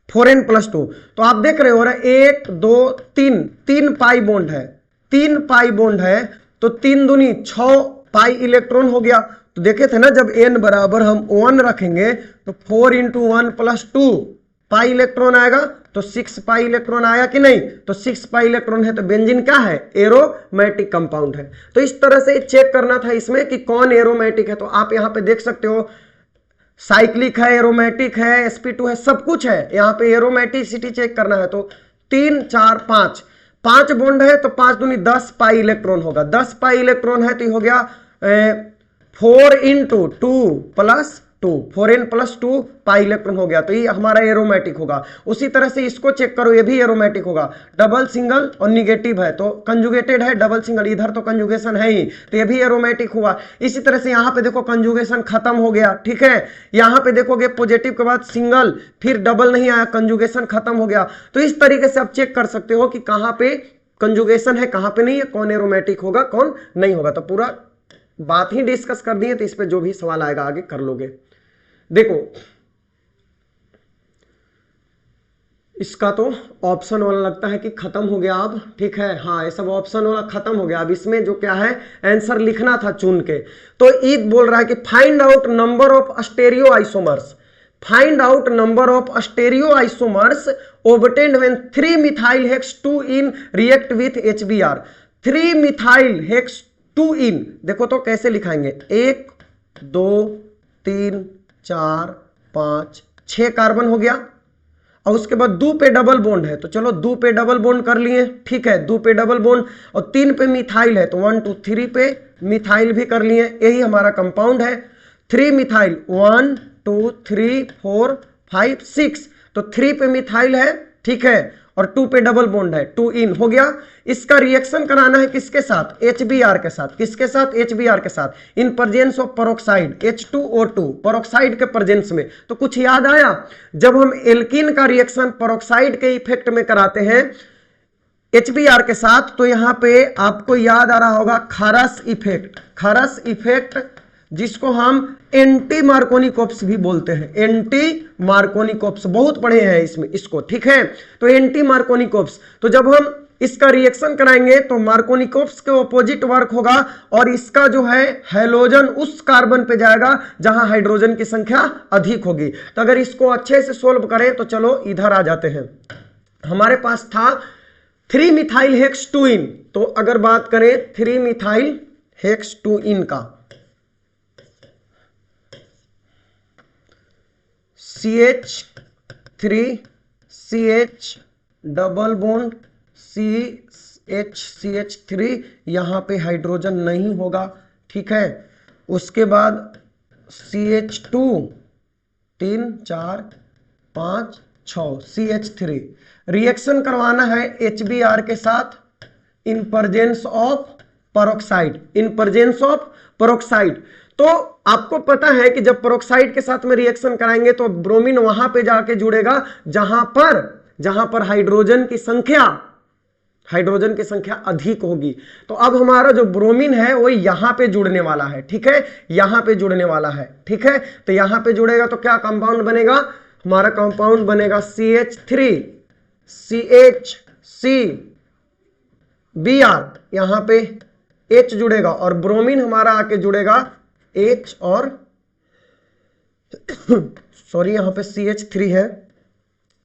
4n+2। तो आप देख रहे हो, 1 2 3 पाई बॉन्ड है, 3 पाई बॉन्ड है तो 3 दूनी 6 पाई इलेक्ट्रॉन हो गया। तो देखे थे ना, जब n बराबर हम 1 रखेंगे तो 4 × 1+2 पाई इलेक्ट्रॉन आएगा, तो 6 पाई इलेक्ट्रॉन आया कि नहीं, तो 6 पाई इलेक्ट्रॉन है तो बेंजीन क्या है, एरोमेटिक कंपाउंड है। तो इस तरह से चेक करना था इसमें कि कौन एरोमेटिक है। तो आप यहां पे देख सकते हो साइक्लिक है, एरोमेटिक है, sp2 है, सब कुछ है। यहाँ पे एरोमेटिसिटी चेक करना है तो 3 4 5 बॉन्ड है तो 5 दूनी 10 पाई इलेक्ट्रॉन होगा, 10 पाई इलेक्ट्रॉन है तो ये हो गया 4 × 2+2, 4n+2 पाई इलेक्ट्रॉन हो गया, तो ये हमारा एरोमेटिक होगा। उसी तरह से इसको चेक करो, ये भी एरोमेटिक होगा, डबल सिंगल और निगेटिव है तो कंजुगेटेड है, डबल सिंगल, इधर तो कंजुगेशन है ही तो ये भी एरोमेटिक हुआ। इसी तरह से यहाँ पे देखो कंजुगेशन खत्म हो गया, ठीक है। यहाँ पे देखोगे पॉजिटिव के बाद सिंगल, फिर डबल नहीं आया, कंजुगेशन खत्म हो गया। तो इस तरीके से आप चेक कर सकते हो कि कहाँ पे कंजुगेशन है, कहाँ पे नहीं है, कौन एरोमेटिक होगा कौन नहीं होगा। तो पूरा बात ही डिस्कस कर दी है, तो इस पे जो भी सवाल आएगा आगे कर लोगे। देखो इसका तो ऑप्शन वाला लगता है कि खत्म हो गया अब, ठीक है, हाँ ये सब ऑप्शन वाला खत्म हो गया। अब इसमें जो क्या है आंसर लिखना था चुन के। तो ईद बोल रहा है कि find out number of stereo isomers, find out number of stereo isomers obtained when 3-methyl-hex-2-ene react with HBr। 3-methyl-hex-2-ene देखो तो कैसे लिखाएंगे, 1 2 3 4 5 6 कार्बन हो गया। और उसके बाद 2 पे डबल बॉन्ड है, तो चलो 2 पे डबल बॉन्ड कर लिए, ठीक है, 2 पे डबल बॉन्ड, और 3 पे मिथाइल है तो 1 2 3 पे मिथाइल भी कर लिए, यही हमारा कंपाउंड है। 3 मिथाइल 1 2 3 4 5 6, तो 3 पे मिथाइल है, ठीक है, और 2 पे डबल बॉन्ड है, 2 इन हो गया। इसका रिएक्शन कराना है किसके साथ, HBr के साथ, किसके साथ, HBr के साथ, in presence of peroxide H2O2, peroxide के प्रेजेंस में। तो कुछ याद आया, जब हम एल्कीन का रिएक्शन पेरोक्साइड के इफेक्ट में कराते हैं HBr के साथ, तो यहां पे आपको याद आ रहा होगा खरस इफेक्ट, खरस इफेक्ट, जिसको हम एंटी मार्कोनिकोप्स भी बोलते हैं, एंटी मार्कोनिकोप्स, बहुत पढ़े हैं इसमें इसको, ठीक है। तो एंटी मार्कोनिकोप्स, तो जब हम इसका रिएक्शन कराएंगे तो मार्कोनिकोप्स के ऑपोजिट वर्क होगा, और इसका जो है हैलोजन उस कार्बन पे जाएगा जहां हाइड्रोजन की संख्या अधिक होगी। तो अगर इसको अच्छे से सोल्व करें तो चलो इधर आ जाते हैं। हमारे पास था 3 मिथाइल हेक्स 2 इन, तो अगर बात करें 3 मिथाइल हेक्स 2 इन का, CH3 CH double bond CH3, यहां पे हाइड्रोजन नहीं होगा, ठीक है। उसके बाद CH2 3 4 5 6 CH3, रिएक्शन करवाना है HBr के साथ in presence of peroxide, in presence of peroxide. तो आपको पता है कि जब पेरोक्साइड के साथ में रिएक्शन कराएंगे तो ब्रोमीन वहां पे जाके जुड़ेगा जहां पर हाइड्रोजन की संख्या अधिक होगी। तो अब हमारा जो ब्रोमीन है वो यहां पे जुड़ने वाला है, ठीक है, यहां पे जुड़ने वाला है, ठीक है। तो यहां पे जुड़ेगा तो क्या कंपाउंड बनेगा, हमारा कंपाउंड बनेगा CH3 CHCBr, यहां पे H जुड़ेगा और ब्रोमीन हमारा आके जुड़ेगा H और सॉरी यहां पे CH3 है,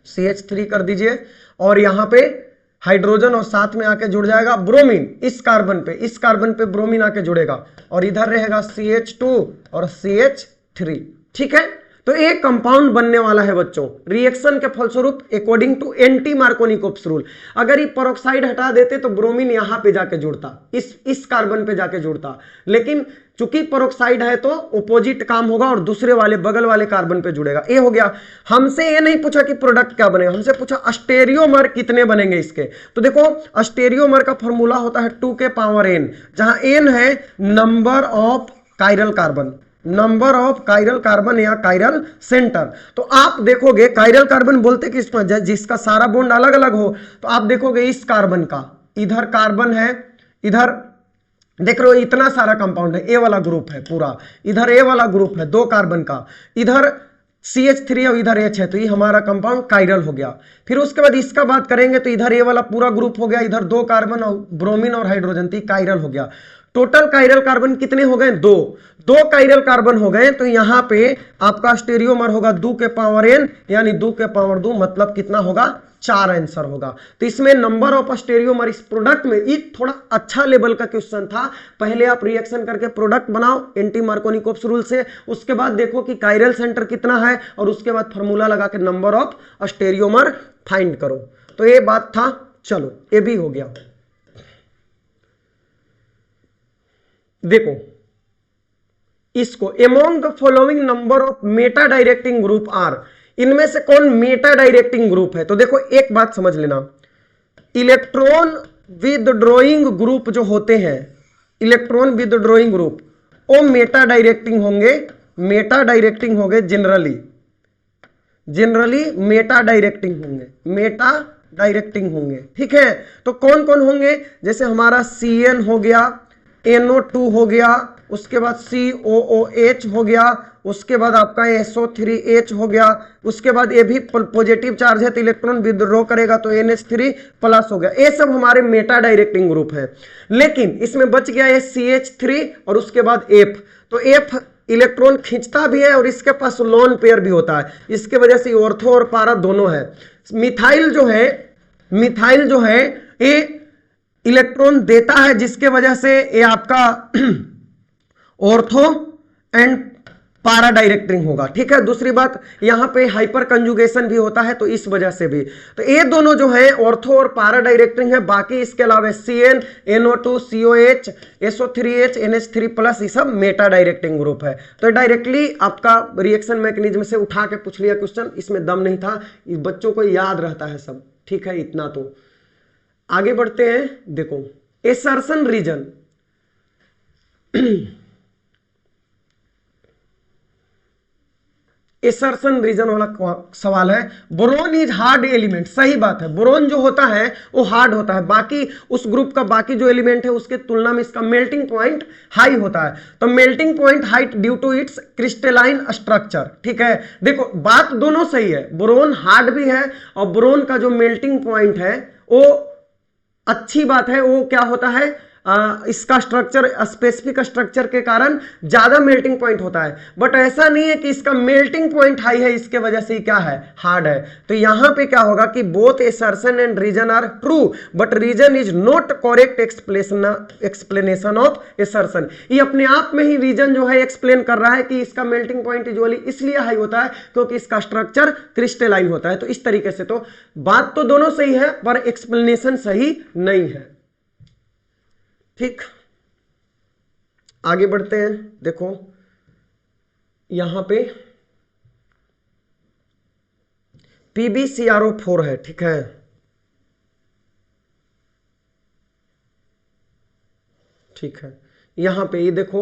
CH3 कर दीजिए, और यहां पे हाइड्रोजन और साथ में आके जुड़ जाएगा ब्रोमीन, इस कार्बन पे ब्रोमीन आके जुड़ेगा, और इधर रहेगा CH2 और CH3, ठीक है। तो एक कंपाउंड बनने वाला है बच्चों रिएक्शन के फलस्वरूप अकॉर्डिंग टू एंटी मार्कोनिकोप्स रूल। अगर ये पेरोक्साइड हटा देते तो ब्रोमीन यहां पे जाके जुड़ता, इस कार्बन पे जाके जुड़ता, लेकिन चूंकि पेरोक्साइड है तो ऑपोजिट काम होगा और दूसरे वाले बगल वाले कार्बन पे जुड़ेगा। ये हो गया। हमसे ये नहीं पूछा कि प्रोडक्ट क्या बनेगा, हमसे पूछा अस्टेरियोमर कितने बनेंगे इसके। तो देखो अस्टेरियोमर का फॉर्मूला होता है 2 के पावर n, जहां n है number of chiral carbon, number of chiral carbon या कायरल सेंटर। तो आप देखोगे कायरल कार्बन बोलते कि इसमें जिसका सारा बॉन्ड अलग अलग हो, तो आप देखोगे इस कार्बन का, इधर कार्बन है, इधर देख रहे हो इतना सारा कंपाउंड है, ए वाला ग्रुप है पूरा, इधर ए वाला ग्रुप है 2 कार्बन का, इधर CH3 और इधर H है, तो ये हमारा कंपाउंड कायरल हो गया। फिर उसके बाद इसका बात करेंगे तो इधर ए वाला पूरा ग्रुप हो गया, इधर 2 कार्बन और ब्रोमीन और हाइड्रोजन, तो कायरल हो गया। टोटल कायरल कार्बन कितने हो गए, 2 कायरल कार्बन हो गए। तो यहां पे आपका स्टेरियोमर होगा 2 के पावर n, यानी 2 के पावर 2, मतलब कितना होगा 4 आंसर होगा। तो इसमें नंबर ऑफ स्टेरियोमर इस प्रोडक्ट में ये थोड़ा अच्छा लेवल का क्वेश्चन था। पहले आप रिएक्शन करके प्रोडक्ट बनाओ एंटी मार्कोनिकोप्स रूल से, उसके बाद देखो कि कायरल सेंटर कितना है, और उसके बाद फॉर्मूला लगा के नंबर ऑफ स्टेरियोमर फाइंड करो। तो ये बात था, चलो ये भी हो गया। देखो इसको among the following number of meta directing group are, इनमें से कौन मेटा डायरेक्टिंग ग्रुप है। तो देखो एक बात समझ लेना, इलेक्ट्रॉन विदड्रॉइंग ग्रुप जो होते हैं, इलेक्ट्रॉन विदड्रॉइंग ग्रुप वो मेटा डायरेक्टिंग होंगे, मेटा डायरेक्टिंग होंगे जनरली मेटा डायरेक्टिंग होंगे, मेटा डायरेक्टिंग होंगे, ठीक है। तो कौन कौन होंगे, जैसे हमारा CN हो गया, NO2 हो गया, उसके बाद COOH हो गया, उसके बाद आपका SO3H हो गया, उसके बाद ये भी पॉजिटिव चार्ज है तो इलेक्ट्रॉन विथड्रॉ करेगा तो NH3 प्लस हो गया। ये सब हमारे मेटा डायरेक्टिंग ग्रुप है। लेकिन इसमें बच गया है CH3 और उसके बाद F। तो F इलेक्ट्रॉन खींचता भी है और इसके पास लोन पेयर भी होता है, इसके वजह से ऑर्थो और पारा दोनों है। मिथाइल जो है ये इलेक्ट्रॉन देता है, जिसके वजह से ये आपका ऑर्थो एंड पारा डायरेक्टिंग होगा, ठीक है। दूसरी बात यहां पे हाइपर कंजुगेशन भी होता है, तो इस वजह से भी, तो ये दोनों जो है ऑर्थो और पारा डायरेक्टिंग है। बाकी इसके अलावा CN, NO2, COH, SO3H, NH3+, ये सब मेटा डायरेक्टिंग ग्रुप है। तो डायरेक्टली आपका रिएक्शन मैकेनिज्म से उठा के पूछ लिया क्वेश्चन, इसमें दम नहीं था, बच्चों को याद रहता है सब, ठीक है। इतना तो आगे बढ़ते हैं। देखो एसर्शन रीजन, एसर्शन रीजन वाला सवाल है। बोरोन इज हार्ड एलिमेंट, सही बात है, बोरोन जो होता है वो हार्ड होता है, बाकी उस ग्रुप का बाकी जो एलिमेंट है उसके तुलना में इसका मेल्टिंग पॉइंट हाई होता है। तो melting point high due to its crystalline structure, ठीक है। देखो बात दोनों सही है, बोरोन हार्ड भी है और बोरोन का जो मेल्टिंग पॉइंट है वो अच्छी बात है, वो क्या होता है, इसका स्ट्रक्चर, स्पेसिफिक स्ट्रक्चर के कारण ज्यादा मेल्टिंग पॉइंट होता है। बट ऐसा नहीं है कि इसका मेल्टिंग पॉइंट हाई है इसके वजह से क्या है, हार्ड है। तो यहां पे क्या होगा कि both assertion and reason are true, but reason is not correct explanation of assertion. ये अपने आप में ही रीजन जो है एक्सप्लेन कर रहा है कि इसका मेल्टिंग पॉइंट यूजुअली इसलिए हाई होता है क्योंकि इसका स्ट्रक्चर क्रिस्टलाइन होता है। तो इस तरीके से तो बात तो दोनों सही है पर एक्सप्लेनेशन सही नहीं है, ठीक। आगे बढ़ते हैं। देखो यहां पे PbCrO4 है, ठीक है। ठीक है, यहां पे ये देखो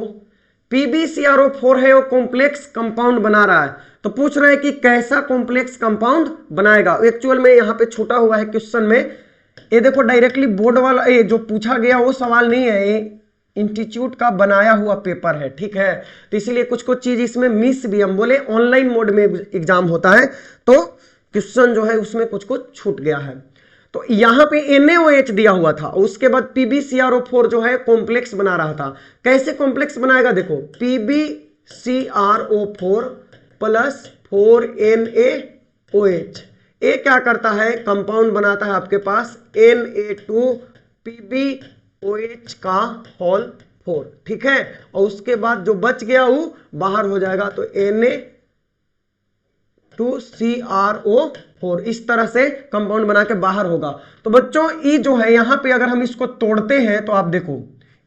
PbCrO4 है, वो कॉम्प्लेक्स कंपाउंड बना रहा है। तो पूछ रहे हैं कि कैसा कॉम्प्लेक्स कंपाउंड बनाएगा। एक्चुअल में यहां पे छूटा हुआ है क्वेश्चन में, ये देखो डायरेक्टली बोर्ड वाला ये जो पूछा गया वो सवाल नहीं है, ये इंस्टीट्यूट का बनाया हुआ पेपर है, ठीक है। तो इसीलिए कुछ कुछ चीज इसमें मिस भी, हम बोले ऑनलाइन मोड में एग्जाम होता है तो क्वेश्चन जो है उसमें कुछ कुछ छूट गया है। तो यहां पे NaOH दिया हुआ था, उसके बाद PbCrO4 जो है कॉम्प्लेक्स बना रहा था। कैसे कॉम्प्लेक्स बनाएगा, देखो PbCrO4 प्लस 4NaOH, ये क्या करता है, कंपाउंड बनाता है आपके पास Na2PbOH का होल 4, ठीक है। और उसके बाद जो बच गया वो बाहर हो जाएगा, तो Na2CrO4, इस तरह से कंपाउंड बना के बाहर होगा। तो बच्चों ये जो है यहां पे अगर हम इसको तोड़ते हैं तो आप देखो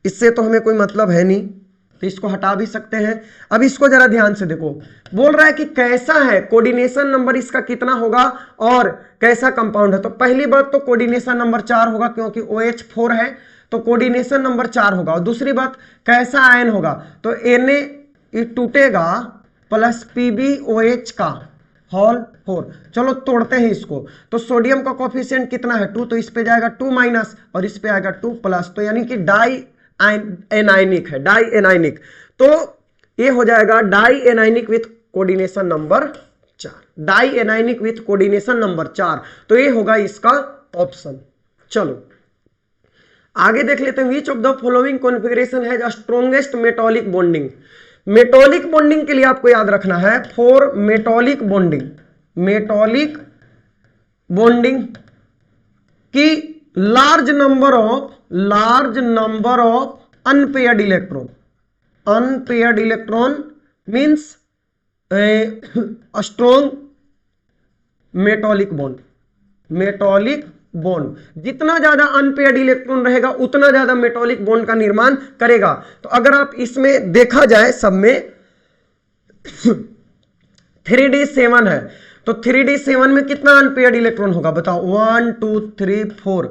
इससे तो हमें कोई मतलब है नहीं, तो इसको हटा भी सकते हैं। अब इसको जरा ध्यान से देखो, बोल रहा है कि कैसा है, कोऑर्डिनेशन नंबर इसका कितना होगा और कैसा कंपाउंड है। तो पहली बात तो कोऑर्डिनेशन नंबर 4 होगा क्योंकि OH4 है, तो कोऑर्डिनेशन नंबर 4 होगा। और दूसरी बात कैसा आयन होगा, तो Na टूटेगा प्लस PbOH का होल 4। चलो तोड़ते हैं इसको, तो सोडियम का कोफिशिएंट कितना है 2, तो इस पे जाएगा 2 माइनस और इस पे आएगा 2 प्लस, तो यानी कि डाई एनाइनिक है, डाई एनाइनिक। तो ये हो जाएगा dianionic with coordination number 4, dianionic with coordination number 4, तो ये होगा इसका ऑप्शन। चलो आगे देख लेते हैं, which of the following configuration has strongest metallic bonding. Metallic bonding के लिए आपको याद रखना है, for metallic bonding, metallic bonding की large number of unpaired electron, unpaired electron means strong metallic bond, metallic bond, जितना ज्यादा अनपेयर्ड इलेक्ट्रॉन रहेगा उतना ज्यादा मेटॉलिक बॉन्ड का निर्माण करेगा। तो अगर आप इसमें देखा जाए सब में 3d7 है, तो 3d7 में कितना अनपेयर्ड इलेक्ट्रॉन होगा बताओ, 1 2 3 4,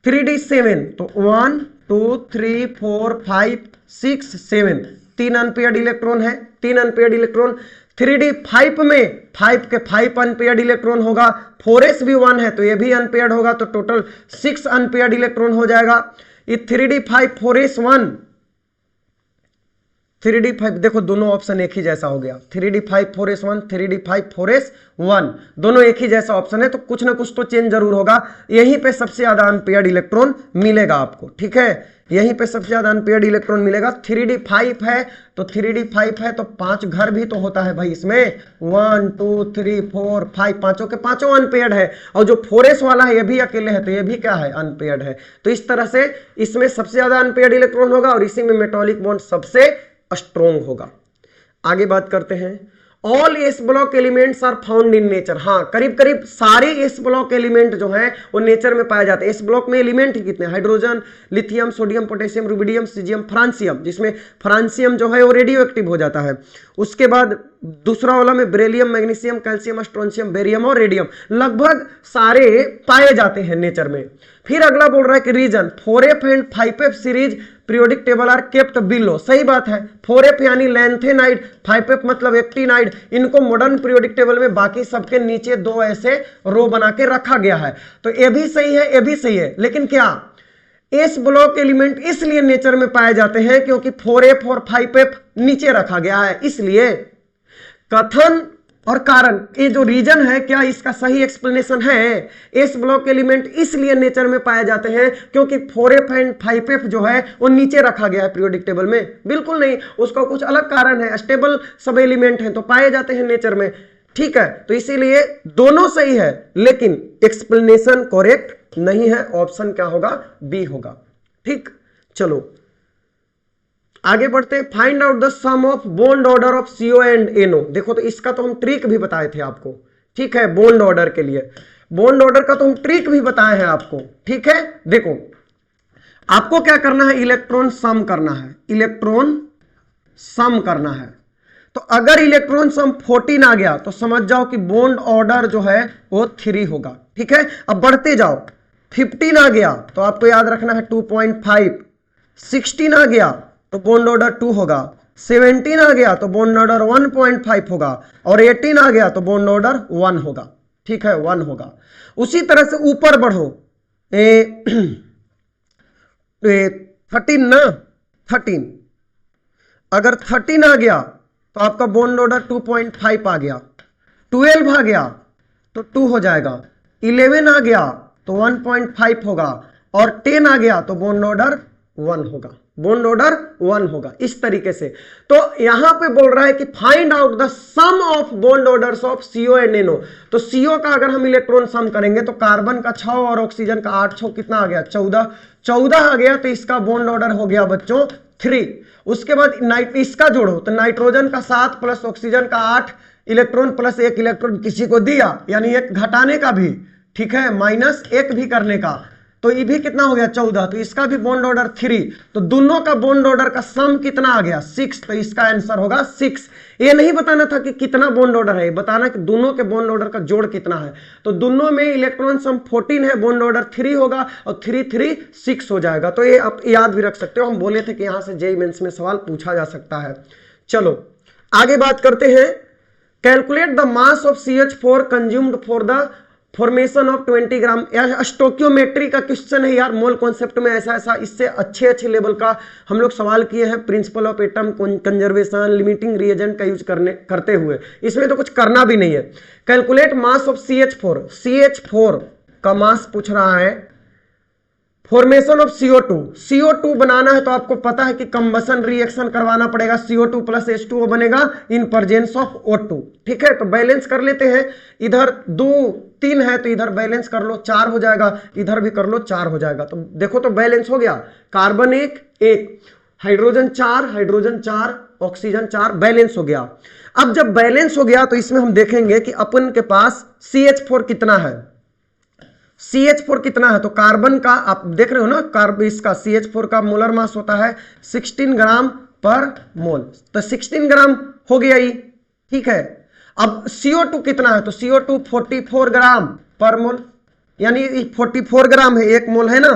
3d7 तो 1 2 3 4 5 6 7, 3 अनपेयर्ड इलेक्ट्रॉन है, 3 अनपेयर्ड इलेक्ट्रॉन। 3d5 में 5 के 5 अनपेयर्ड इलेक्ट्रॉन होगा, 4s भी 1 है तो ये भी अनपेयर्ड होगा, तो टोटल 6 अनपेयर्ड इलेक्ट्रॉन हो जाएगा। ये 3d5 4s 1, 3d5 देखो दोनों ऑप्शन एक ही जैसा हो गया, 3d5 4s 1, 3d5 4s 1 दोनों एक ही जैसा ऑप्शन है, तो कुछ ना कुछ तो चेंज जरूर होगा। यहीं पे सबसे ज्यादा अनपेयर्ड इलेक्ट्रॉन मिलेगा आपको, ठीक है, यहीं पे सबसे ज्यादा अनपेयर्ड इलेक्ट्रॉन मिलेगा। 3d5 है तो 3d5 है तो 5 घर भी तो होता है भाई इसमें, 1 2 3 4 5, पांचों के पांचों अनपेयर्ड है, और जो 4s वाला है ये भी अकेले है तो ये भी क्या है, अनपेयर्ड है। तो इस तरह से इसमें सबसे ज्यादा अनपेयर्ड इलेक्ट्रॉन होगा और इसी में मेटॉलिक बॉन्ड सबसे स्ट्रॉन्ग होगा। आगे बात करते हैं। All s block elements are found in nature. हाँ, करीब करीब सारे एस ब्लॉक एलिमेंट जो हैं वो नेचर में पाए जाते हैं। एस ब्लॉक में एलिमेंट ही कितने? Hydrogen, lithium, sodium, potassium, rubidium, caesium, francium, जिसमें फ्रांसियम जो है वो रेडियो एक्टिव हो जाता है। उसके बाद दूसरा वाला में beryllium, magnesium, calcium, strontium, barium और रेडियम लगभग सारे पाए जाते हैं नेचर में। फिर अगला बोल रहा है कि reason 4f and 5f series periodic table are kept below. सही बात है, 4f यानी लैंथेनाइड, 5f मतलब एक्टिनाइड, इनको मॉडर्न पीरियोडिक टेबल में बाकी सबके नीचे दो ऐसे रो बना के रखा गया है। तो ये भी सही है, ये भी सही है, लेकिन क्या एस ब्लॉक एलिमेंट इसलिए नेचर में पाए जाते हैं क्योंकि 4f और 5f नीचे रखा गया है, इसलिए। कथन और कारण, ये जो रीजन है, क्या इसका सही एक्सप्लेनेशन है? एस ब्लॉक एलिमेंट इसलिए नेचर में पाए जाते हैं क्योंकि 4f एंड 5f जो है वो नीचे रखा गया है पीरियोडिक टेबल में? बिल्कुल नहीं, उसका कुछ अलग कारण है। स्टेबल सब एलिमेंट है तो पाए जाते हैं नेचर में, ठीक है। तो इसीलिए दोनों सही है, लेकिन एक्सप्लेनेशन करेक्ट नहीं है। ऑप्शन क्या होगा? बी होगा, ठीक। चलो आगे बढ़ते हैं। Find out the sum of bond order of CO and NO। देखो, तो इसका तो हम ट्रिक भी बताए थे आपको, ठीक है। बॉन्ड ऑर्डर के लिए बॉन्ड ऑर्डर का तो हम ट्रिक भी बताए हैं आपको, ठीक है। देखो, आपको क्या करना है? इलेक्ट्रॉन सम करना है, इलेक्ट्रॉन सम करना है। तो अगर इलेक्ट्रॉन सम 14 आ गया तो समझ जाओ कि बॉन्ड ऑर्डर जो है वो 3 होगा, ठीक है। अब बढ़ते जाओ, 15 आ गया तो आपको याद रखना है 2.5, 16 आ गया तो बॉन्ड ऑर्डर 2 होगा, 17 आ गया तो बॉन्ड ऑर्डर 1.5 होगा, और 18 आ गया तो बॉन्ड ऑर्डर 1 होगा, ठीक है, 1 होगा। उसी तरह से ऊपर बढ़ो, 13 ना, 13, अगर 13 आ गया तो आपका बॉन्ड ऑर्डर 2.5 आ गया, 12 आ गया तो 2 हो जाएगा, 11 आ गया तो 1.5 होगा, और 10 आ गया तो बॉन्ड ऑर्डर 1 होगा, बॉन्ड ऑर्डर 1 होगा। इस तरीके से तो यहां पे बोल रहा है कि find out the sum of bond orders of CO and NO। तो CO का अगर हम इलेक्ट्रॉन सम करेंगे तो कार्बन का 6 और ऑक्सीजन का 8, 6 कितना आ गया? 14 आ गया, तो इसका बॉन्ड ऑर्डर हो गया बच्चों 3। उसके बाद इसका जोड़ो तो नाइट्रोजन का 7 प्लस ऑक्सीजन का 8 इलेक्ट्रॉन प्लस 1 इलेक्ट्रॉन किसी को दिया, यानी एक घटाने का भी, ठीक है, -1 भी करने का, तो ये भी कितना हो गया? 14, तो इसका भी बॉन्ड ऑर्डर 3। तो दोनों का बॉन्ड ऑर्डर का सम कितना आ गया? 6, तो इसका आंसर होगा 6। ये नहीं बताना था कि कितना बॉन्ड ऑर्डर है, बताना कि दोनों के बॉन्ड ऑर्डर का जोड़ कितना है। तो दोनों में इलेक्ट्रॉन सम 14 है, बॉन्ड ऑर्डर 3 होगा, और 3 3 6 हो जाएगा। तो ये आप याद भी रख सकते हो, हम बोले थे कि यहां से जेईई मेंस में सवाल पूछा जा सकता है। चलो आगे बात करते हैं। Calculate the mass of CH4 consumed for the formation of 20 ग्राम। यार स्टोक्योमेट्री का क्वेश्चन है यार, मोल कॉन्सेप्ट में ऐसा इससे अच्छे लेवल का हम लोग सवाल किए हैं, principle of atom conservation, limiting reagent का यूज करते हुए। इसमें तो कुछ करना भी नहीं है। कैलकुलेट मास ऑफ CH4 का मास पूछ रहा है। फॉर्मेशन ऑफ CO2 बनाना है तो आपको पता है कि कंबसन रिएक्शन करवाना पड़ेगा, CO2 प्लस H2O बनेगा इन प्रेजेंस ऑफ O2, ठीक है। तो बैलेंस कर लेते हैं, इधर 2 3 है तो इधर बैलेंस कर लो, 4 हो जाएगा, इधर भी कर लो, 4 हो जाएगा। तो देखो तो बैलेंस हो गया, कार्बन 1 हाइड्रोजन 4 ऑक्सीजन 4, बैलेंस हो गया। अब जब बैलेंस हो गया तो इसमें हम देखेंगे कि अपन के पास CH4 कितना है, CH4 कितना है। तो कार्बन का आप देख रहे हो ना, कार्बन इसका CH4 का मोलर मास होता है 16 ग्राम पर मोल, तो 16 ग्राम हो गया ही, ठीक है। अब CO2 कितना है, तो CO2 44 ग्राम पर मोल, यानी 44 ग्राम है, 1 मोल है ना।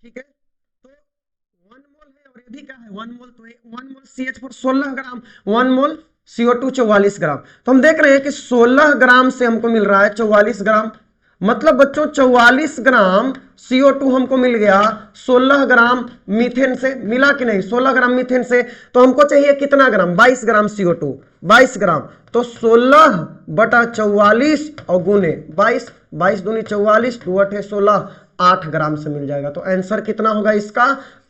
ठीक है, तो 1 मोल है और ये भी क्या है 1 मोल, तो 1 मोल CH4 16 ग्राम, 1 मोल CO2 44 ग्राम। तो हम देख रहे हैं कि 16 ग्राम से हमको मिल रहा है 44 ग्राम, मतलब बच्चों 44 ग्राम CO2 हमको मिल गया 16 ग्राम मीथेन से, मिला कि नहीं? 16 ग्राम मीथेन से, तो हमको चाहिए कितना ग्राम? 22 ग्राम CO2, 22 ग्राम। तो 16 बटा 44 और गुने 22, 22 दूनी 44, 2 8 16, 8 ग्राम से मिल जाएगा। तो आंसर कितना होगा इसका?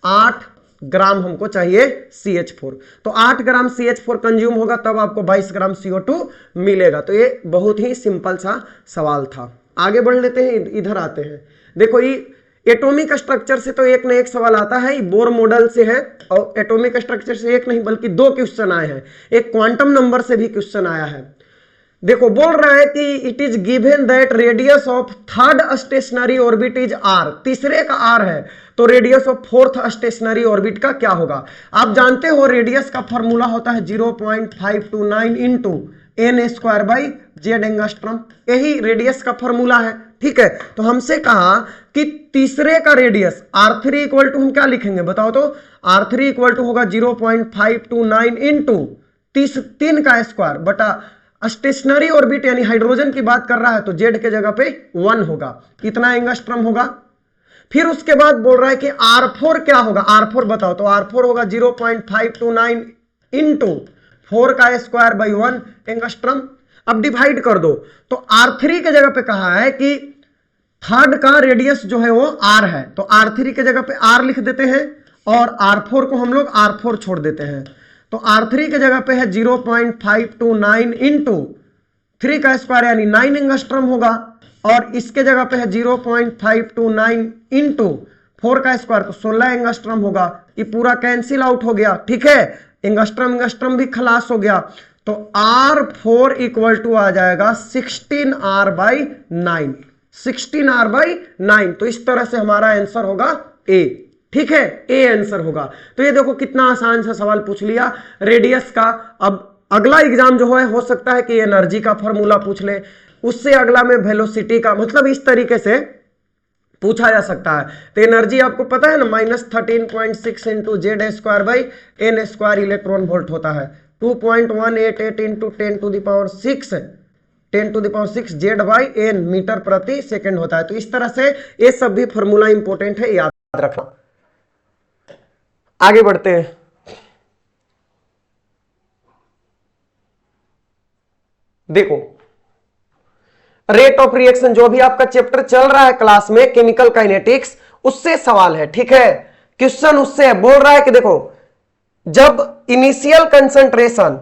8 ग्राम हमको चाहिए CH4। तो 8 ग्राम CH4 कंज्यूम होगा तब आपको 22 ग्राम CO2 मिलेगा। तो ये बहुत ही सिंपल सा सवाल था। आगे बढ़ लेते हैं, इधर आते हैं। देखो एटॉमिक स्ट्रक्चर से तो एक न एक सवाल आता है, बोर मॉडल से है, और एटॉमिक स्ट्रक्चर से एक नहीं बल्कि 2 क्वेश्चन आए हैं, एक क्वांटम नंबर से भी क्वेश्चन आया है। देखो बोल रहा है कि it is given that radius of third stationary orbit is R, तीसरे का आर है, तो radius of fourth stationary orbit का क्या होगा। आप जानते हो रेडियस का फॉर्मूला होता है 0.529 into N square by Z angstrom, यही रेडियस का फॉर्मूला है। ठीक है, तो हमसे कहा कि तीसरे का रेडियस R3 इक्वल टू हम क्या लिखेंगे बताओ तो, R3 इक्वल टू होगा 0.529 इंटू 3 का स्क्वायर बटा स्टेशनरी ऑर्बिट यानी हाइड्रोजन की बात कर रहा है तो जेड के जगह पे 1 होगा, इतना एंगस्ट्रॉम होगा। फिर उसके बाद बोल रहा है कि R4 क्या होगा, R4 बताओ तो R4 होगा 0.529 इंटू 4 का स्क्वायर बाई 1 एंगस्ट्रॉम। अब डिवाइड कर दो तो R3 के जगह पे कहा है कि थर्ड का रेडियस जो है वो R है, तो R3 के जगह पे R लिख देते हैं और R4 को हम लोग R4 छोड़ देते हैं, तो R3 के जगह पे है 0.529 इंटू 3 का स्क्वायर यानी 9 एंगस्ट्रॉम होगा, और इसके जगह पे है 0.529 इंटू 4 का स्क्वायर तो 16 एंगस्ट्रॉम होगा। ये पूरा कैंसिल आउट हो गया। ठीक है, एंगस्ट्रॉम भी खलास हो गया, तो R4 इक्वल टू आ जाएगा 16R बाई 9, 16R/9। तो इस तरह से हमारा आंसर होगा ए। ठीक है, ए आंसर होगा। तो ये देखो कितना आसान सा सवाल पूछ लिया रेडियस का। अब अगला एग्जाम जो है हो सकता है कि एनर्जी का फॉर्मूला पूछ ले, उससे अगला में वेलोसिटी का, मतलब इस तरीके से पूछा जा सकता है। तो एनर्जी आपको पता है ना, -13.6 into Z square by N square electron volt होता है, 2.188 into 10 to the power 6 Z by N metre प्रति सेकंड होता है। तो इस तरह से ये सब भी फॉर्मूला इंपॉर्टेंट है, याद रखना। आगे बढ़ते हैं। देखो रेट ऑफ रिएक्शन जो भी आपका चैप्टर चल रहा है क्लास में केमिकल काइनेटिक्स, उससे सवाल है। ठीक है, क्वेश्चन उससे है, बोल रहा है कि देखो जब इनिशियल कंसंट्रेशन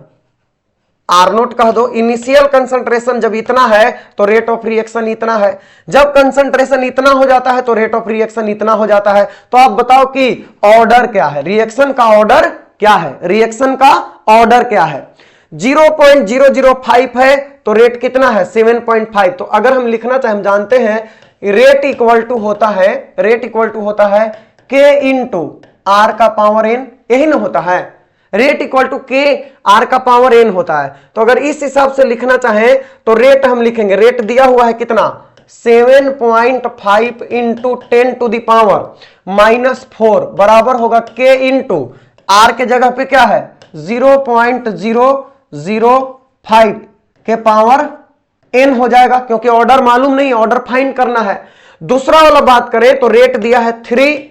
R0 कह दो, इनिशियल कंसंट्रेशन जब इतना है तो रेट ऑफ रिएक्शन इतना है, जब कंसंट्रेशन इतना हो जाता है तो रेट ऑफ रिएक्शन इतना हो जाता है। तो आप बताओ कि ऑर्डर क्या है, रिएक्शन का ऑर्डर क्या है, रिएक्शन का ऑर्डर क्या है। 0.005 है तो रेट कितना है 7.5। तो अगर हम लिखना चाहे, हम जानते हैं रेट इक्वल टू होता है K इंटू R का पावर N, यही ना होता है, rate equal to K R का पावर N होता है। तो अगर इस हिसाब से लिखना चाहें तो रेट हम लिखेंगे, रेट दिया हुआ है कितना 7.5 इंटू 10 टू द पावर -4 बराबर होगा K इंटू R के जगह पे क्या है 0.005 के पावर N हो जाएगा, क्योंकि ऑर्डर मालूम नहीं, ऑर्डर फाइंड करना है। दूसरा वाला बात करें तो रेट दिया है 3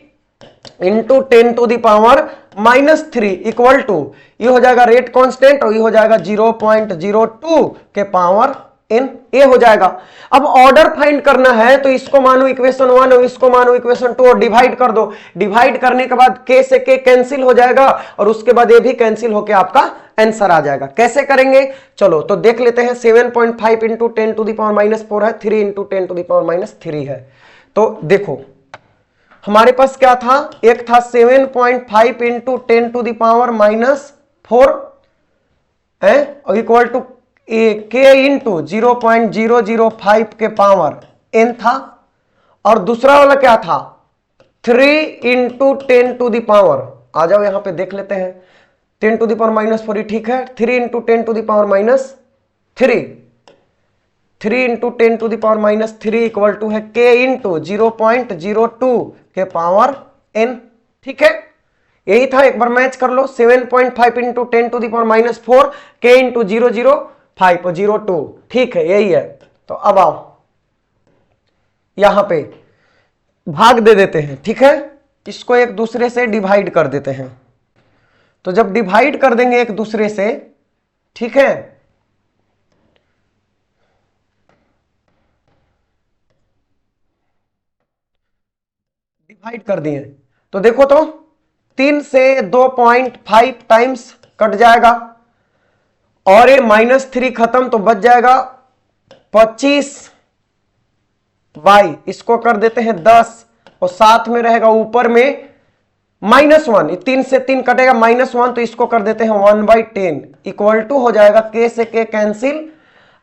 into 10 to the power -3 equal to, ये हो जाएगा रेट कांस्टेंट और ये हो जाएगा 0.02 के पावर N, ये हो जाएगा। अब ऑर्डर फाइंड करना है तो इसको मानो इक्वेशन 1 और इसको मानो इक्वेशन 2 और डिवाइड कर दो। डिवाइड करने के बाद K से K कैंसिल हो जाएगा और उसके बाद ये भी कैंसिल होकर आपका आंसर आ जाएगा। कैसे करेंगे चलो तो देख लेते हैं। 7.5 इंटू 10 टू द पावर -4 है, 3 इंटू 10 टू द पावर -3 है। तो देखो हमारे पास क्या था, एक था 7.5 इंटू 10 टू द पावर -4 है और इक्वल टू K इंटू 0.005 के पावर N था, और दूसरा वाला क्या था 3 इंटू 10 टू द पावर, आ जाओ यहां पे देख लेते हैं, 10 टू द पावर -4 ठीक है, 3 into 10 to the power -3, 3 into 10 to the power -3 equal to है K इंटू 0.02 के पावर N। ठीक है, यही था, एक बार मैच कर लो। 7.5 into 10 to the power -4 K into 0.05 और 0.2, ठीक है यही है। तो अब आओ यहां पे भाग दे देते हैं। ठीक है, इसको एक दूसरे से डिवाइड कर देते हैं। तो जब डिवाइड कर देंगे एक दूसरे से, ठीक है, डिवाइड कर दिए तो देखो तो 3 से 2.5 टाइम्स कट जाएगा और ये -3 खत्म तो बच जाएगा 25 बाई, इसको कर देते हैं 10 और साथ में रहेगा ऊपर में -1, 3 से 3 कटेगा -1, तो इसको कर देते हैं 1/10 इक्वल टू हो जाएगा k से k कैंसिल,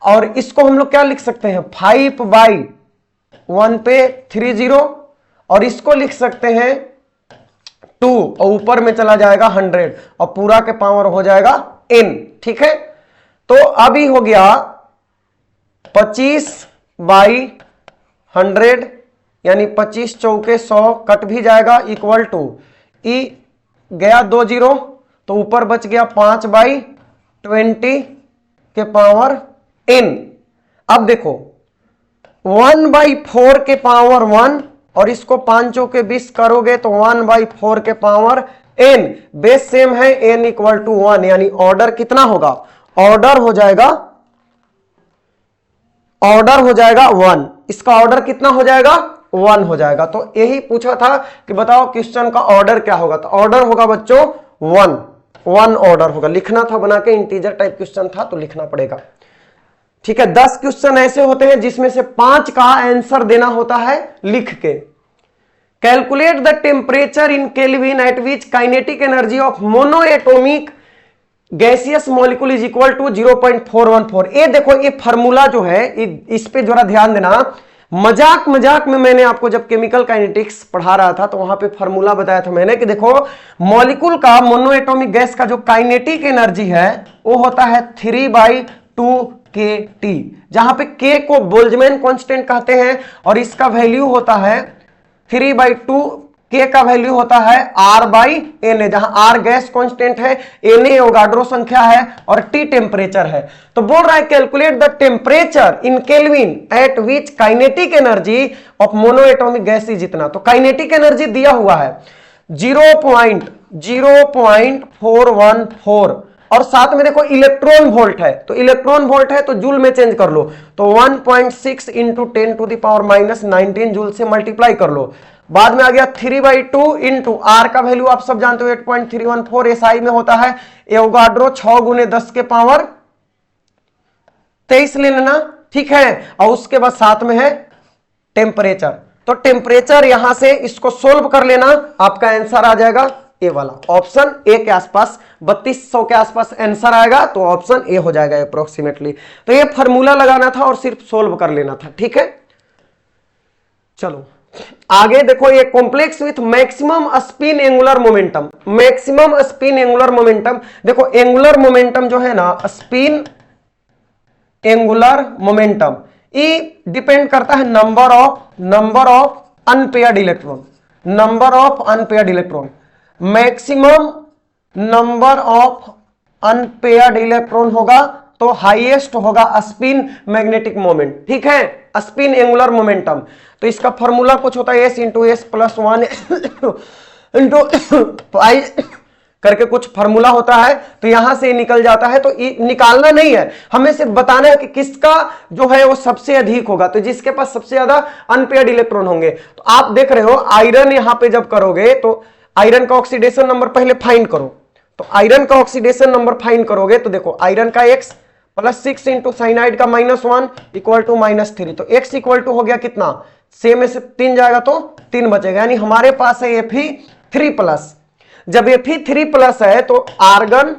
और इसको हम लोग क्या लिख सकते हैं 5/1 पे 30, और इसको लिख सकते हैं 2, और ऊपर में चला जाएगा 100 और पूरा के पावर हो जाएगा n। ठीक है, तो अभी हो गया 25/100 यानी 25 चौके 100 कट भी जाएगा इक्वल टू ई गया 2 0, तो ऊपर बच गया 5/20 के पावर n। अब देखो 1/4 के पावर 1 और इसको 5 चौके 20 करोगे तो 1/4 के पावर n, बेस सेम है n इक्वल टू 1, यानी ऑर्डर कितना होगा, ऑर्डर हो जाएगा 1। इसका ऑर्डर कितना हो जाएगा 1 हो जाएगा। तो यही पूछा था कि बताओ क्वेश्चन का ऑर्डर क्या होगा, तो ऑर्डर होगा बच्चों 1 ऑर्डर होगा। लिखना था बना के, इंटीजर टाइप क्वेश्चन था तो लिखना पड़ेगा। ठीक है, 10 क्वेश्चन ऐसे होते हैं जिसमें से 5 का आंसर देना होता है लिख के। Calculate the temperature in kelvin at which kinetic energy of monoatomic gaseous molecule is equal to 0.414। ये देखो, ये फार्मूला जो है इस पे जरा ध्यान देना। मजाक में मैंने आपको जब केमिकल काइनेटिक्स पढ़ा रहा था तो वहां पे फार्मूला बताया था मैंने कि देखो मॉलिक्यूल का, मोनोएटॉमिक गैस का जो काइनेटिक एनर्जी है वो होता है 3/2kT, जहां पे k को बोल्ट्जमैन कांस्टेंट कहते हैं और इसका वैल्यू होता है 3/2, k का वैल्यू होता है R/Na, जहां R गैस कांस्टेंट है, Na एवोगाड्रो संख्या है और T टेम्परेचर है। तो बोल रहा है calculate the temperature in kelvin at which kinetic energy of monoatomic gas is इतना। तो काइनेटिक एनर्जी दिया हुआ है 0.0414 और साथ में देखो इलेक्ट्रॉन वोल्ट है, तो इलेक्ट्रॉन वोल्ट है तो जूल में चेंज कर लो, तो 1.6 इंटू 10⁻⁻19 जूल से मल्टीप्लाई कर लो। बाद में आ गया 3/2 इंटू आर का वैल्यू आप सब जानते हो 8.314 एसआई में होता है, एवोगाड्रो 6 गुने 10 के पावर 23 ले लेना। ठीक है, और उसके बाद साथ में है टेम्परेचर, तो टेम्परेचर यहां से इसको सोल्व कर लेना, आपका आंसर आ जाएगा ए वाला, ऑप्शन ए के आसपास 3200 के आसपास आंसर आएगा, तो ऑप्शन ए हो जाएगा अप्रोक्सीमेटली। तो ये फार्मूला लगाना था और सिर्फ सोल्व कर लेना था। ठीक है, चलो आगे देखो, ये complex with maximum spin angular momentum. Maximum spin angular momentum, देखो एंगुलर मोमेंटम जो है ना, स्पिन एंगुलर मोमेंटम, ये डिपेंड करता है number of unpaired electron, number of unpaired electron. Maximum number of unpaired electron होगा तो हाईएस्ट होगा स्पिन मैग्नेटिक मोमेंट। ठीक है, स्पिन एंगुलर मोमेंटम, तो इसका फॉर्मूला कुछ होता है s into S plus 1 into pi करके कुछ फॉर्मूला होता है, तो यहां से निकल जाता है। तो निकालना नहीं है, हमें सिर्फ बताना है कि किसका जो है वो सबसे अधिक होगा, तो जिसके पास सबसे ज्यादा अनपेयर्ड इलेक्ट्रॉन होंगे। तो आप देख रहे हो आयरन यहां पे जब करोगे तो आयरन का ऑक्सीडेशन नंबर पहले फाइंड करो, तो आयरन का ऑक्सीडेशन नंबर फाइंड करोगे तो देखो आयरन का x प्लस 6 इंटू साइनाइड का -1 इक्वल टू -3, तो x इक्वल टू हो गया कितना, सेम में से 3 जाएगा तो 3 बचेगा, यानी हमारे पास है Fe3+। जब Fe3+ है तो आर्गन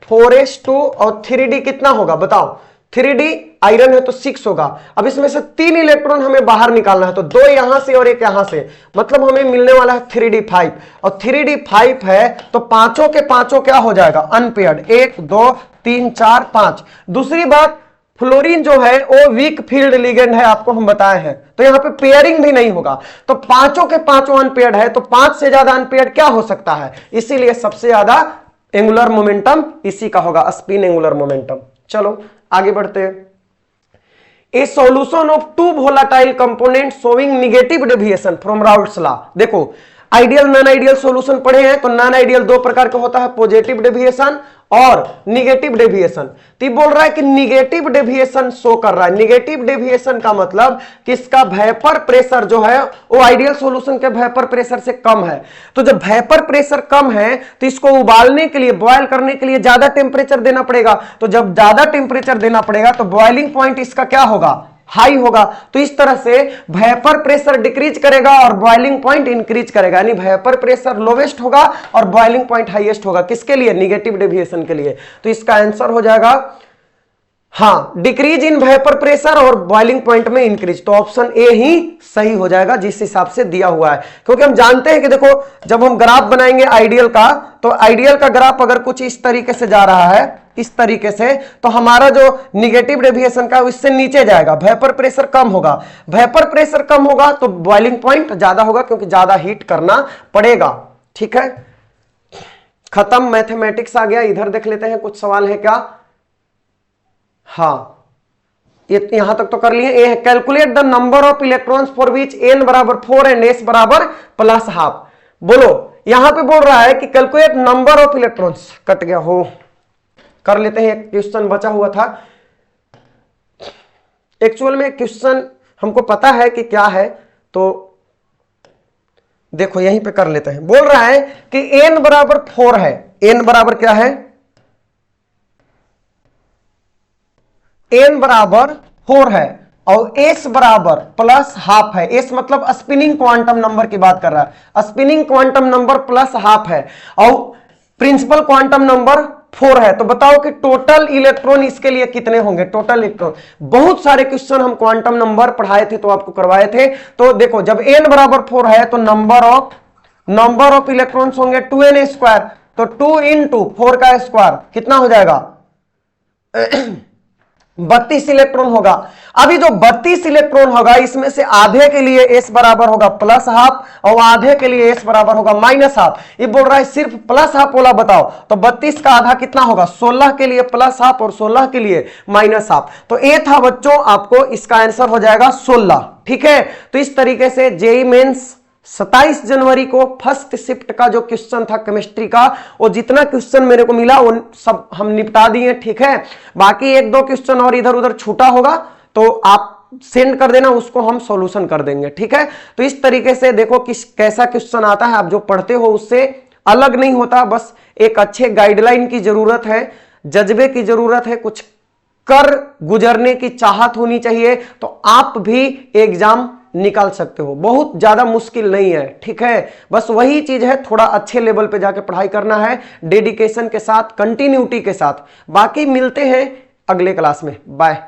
4s2 और 3d कितना होगा बताओ, 3d आयरन है तो 6 होगा। अब इसमें से 3 इलेक्ट्रॉन हमें बाहर निकालना है, तो 2 यहां से और 1 यहां से, मतलब हमें मिलने वाला है 3d5, और 3d5 है तो पांचों के पांचों क्या हो जाएगा अनपेयर्ड, 1 2 3 4 5। दूसरी बात, फ्लोरीन जो है वो वीक फील्ड लिगेंड है, आपको हम बताए हैं, तो यहां पे पेयरिंग भी नहीं होगा, तो पांचों के पांचों अनपेयर्ड है, तो 5 से ज्यादा अनपेयर्ड क्या हो सकता है, इसीलिए सबसे ज्यादा एंगुलर मोमेंटम इसी का होगा, स्पिन एंगुलर मोमेंटम। चलो आगे बढ़ते हैं। ए solution of 2 volatile component showing negative deviation from Raoult's law. देखो आइडियल नॉन आइडियल सॉल्यूशन पढ़े हैं, तो नॉन आइडियल 2 प्रकार का होता है, पॉजिटिव डेविएशन और निगेटिव डेविएशन। तो बोल रहा है कि निगेटिव डेविएशन शो कर रहा है। निगेटिव डेविएशन का मतलब कि इसका वेपर प्रेशर जो है वो आइडियल सॉल्यूशन के वेपर प्रेशर से कम है। तो जब वेपर प्रेशर कम है तो इसको उबालने के लिए, बॉयल करने के लिए ज्यादा टेम्परेचर देना पड़ेगा, तो जब ज्यादा टेम्परेचर देना पड़ेगा तो बॉइलिंग पॉइंट इसका क्या होगा, हाई होगा। तो इस तरह से वेपर प्रेशर डिक्रीज करेगा और बॉइलिंग पॉइंट इंक्रीज करेगा, यानी वेपर प्रेशर लोवेस्ट होगा और बॉइलिंग पॉइंट हाईएस्ट होगा। किसके लिए? निगेटिव डेविएशन के लिए। तो इसका आंसर हो जाएगा हाँ, डिक्रीज इन वेपर प्रेशर और बॉइलिंग पॉइंट में इंक्रीज। तो ऑप्शन ए ही सही हो जाएगा जिस हिसाब से दिया हुआ है, क्योंकि हम जानते हैं कि देखो जब हम ग्राफ बनाएंगे आइडियल का, तो आइडियल का ग्राफ अगर कुछ इस तरीके से जा रहा है, इस तरीके से, तो हमारा जो निगेटिव डेविएशन का उससे नीचे जाएगा, वेपर प्रेशर कम होगा। वेपर प्रेशर कम होगा तो बॉइलिंग पॉइंट ज्यादा होगा, क्योंकि ज्यादा हीट करना पड़ेगा। ठीक है, खत्म, मैथमेटिक्स आ गया। इधर देख लेते हैं कुछ सवाल है क्या। हाँ, ये यहां तक तो कर लिए। ए calculate the number of electrons for which n बराबर 4 एंड s बराबर +½ बोलो। यहां पे बोल रहा है कि calculate number of electrons, cut गया हो, कर लेते हैं, एक क्वेश्चन बचा हुआ था। एक्चुअल में क्वेश्चन हमको पता है कि क्या है, तो देखो यहीं पे कर लेते हैं। बोल रहा है कि n बराबर 4 है, n बराबर क्या है, n बराबर 4 है और s बराबर +½ है। s मतलब स्पिनिंग क्वांटम नंबर की बात कर रहा है, स्पिनिंग क्वांटम नंबर +½ है और प्रिंसिपल क्वांटम नंबर 4 है। तो बताओ कि टोटल इलेक्ट्रॉन इसके लिए कितने होंगे, टोटल इलेक्ट्रॉन। बहुत सारे क्वेश्चन हम क्वांटम नंबर पढ़ाए थे, तो आपको करवाए थे। तो देखो जब n बराबर 4 है तो नंबर ऑफ इलेक्ट्रॉन्स होंगे 2n², तो 2 × 4 का स्क्वायर कितना हो जाएगा 32 इलेक्ट्रॉन होगा। अभी जो 32 इलेक्ट्रॉन होगा इसमें से आधे के लिए s बराबर होगा +½ और आधे के लिए s बराबर होगा -½ ये बोल रहा है सिर्फ +½ वाला बताओ, तो 32 का आधा कितना होगा, 16 के लिए +½ और 16 के लिए -½ तो ये था बच्चों, आपको इसका आंसर हो जाएगा 16। ठीक है, तो इस तरीके से जेईई मेंस 27 जनवरी को फर्स्ट शिफ्ट का जो क्वेश्चन था केमिस्ट्री का, वो जितना क्वेश्चन मेरे को मिला वो सब हम निपटा दिए। ठीक है, बाकी 1-2 क्वेश्चन और इधर उधर छूटा होगा तो आप सेंड कर देना, उसको हम सॉल्यूशन कर देंगे। ठीक है, तो इस तरीके से देखो किस कैसा क्वेश्चन आता है, आप जो पढ़ते हो उससे अलग नहीं होता, बस एक अच्छे गाइडलाइन की जरूरत है, जज्बे की जरूरत है, कुछ कर गुजरने की चाहत होनी चाहिए, तो आप भी एग्जाम निकाल सकते हो। बहुत ज्यादा मुश्किल नहीं है। ठीक है, बस वही चीज है, थोड़ा अच्छे लेवल पे जाके पढ़ाई करना है, डेडिकेशन के साथ, कंटिन्यूटी के साथ। बाकी मिलते हैं अगले क्लास में, बाय।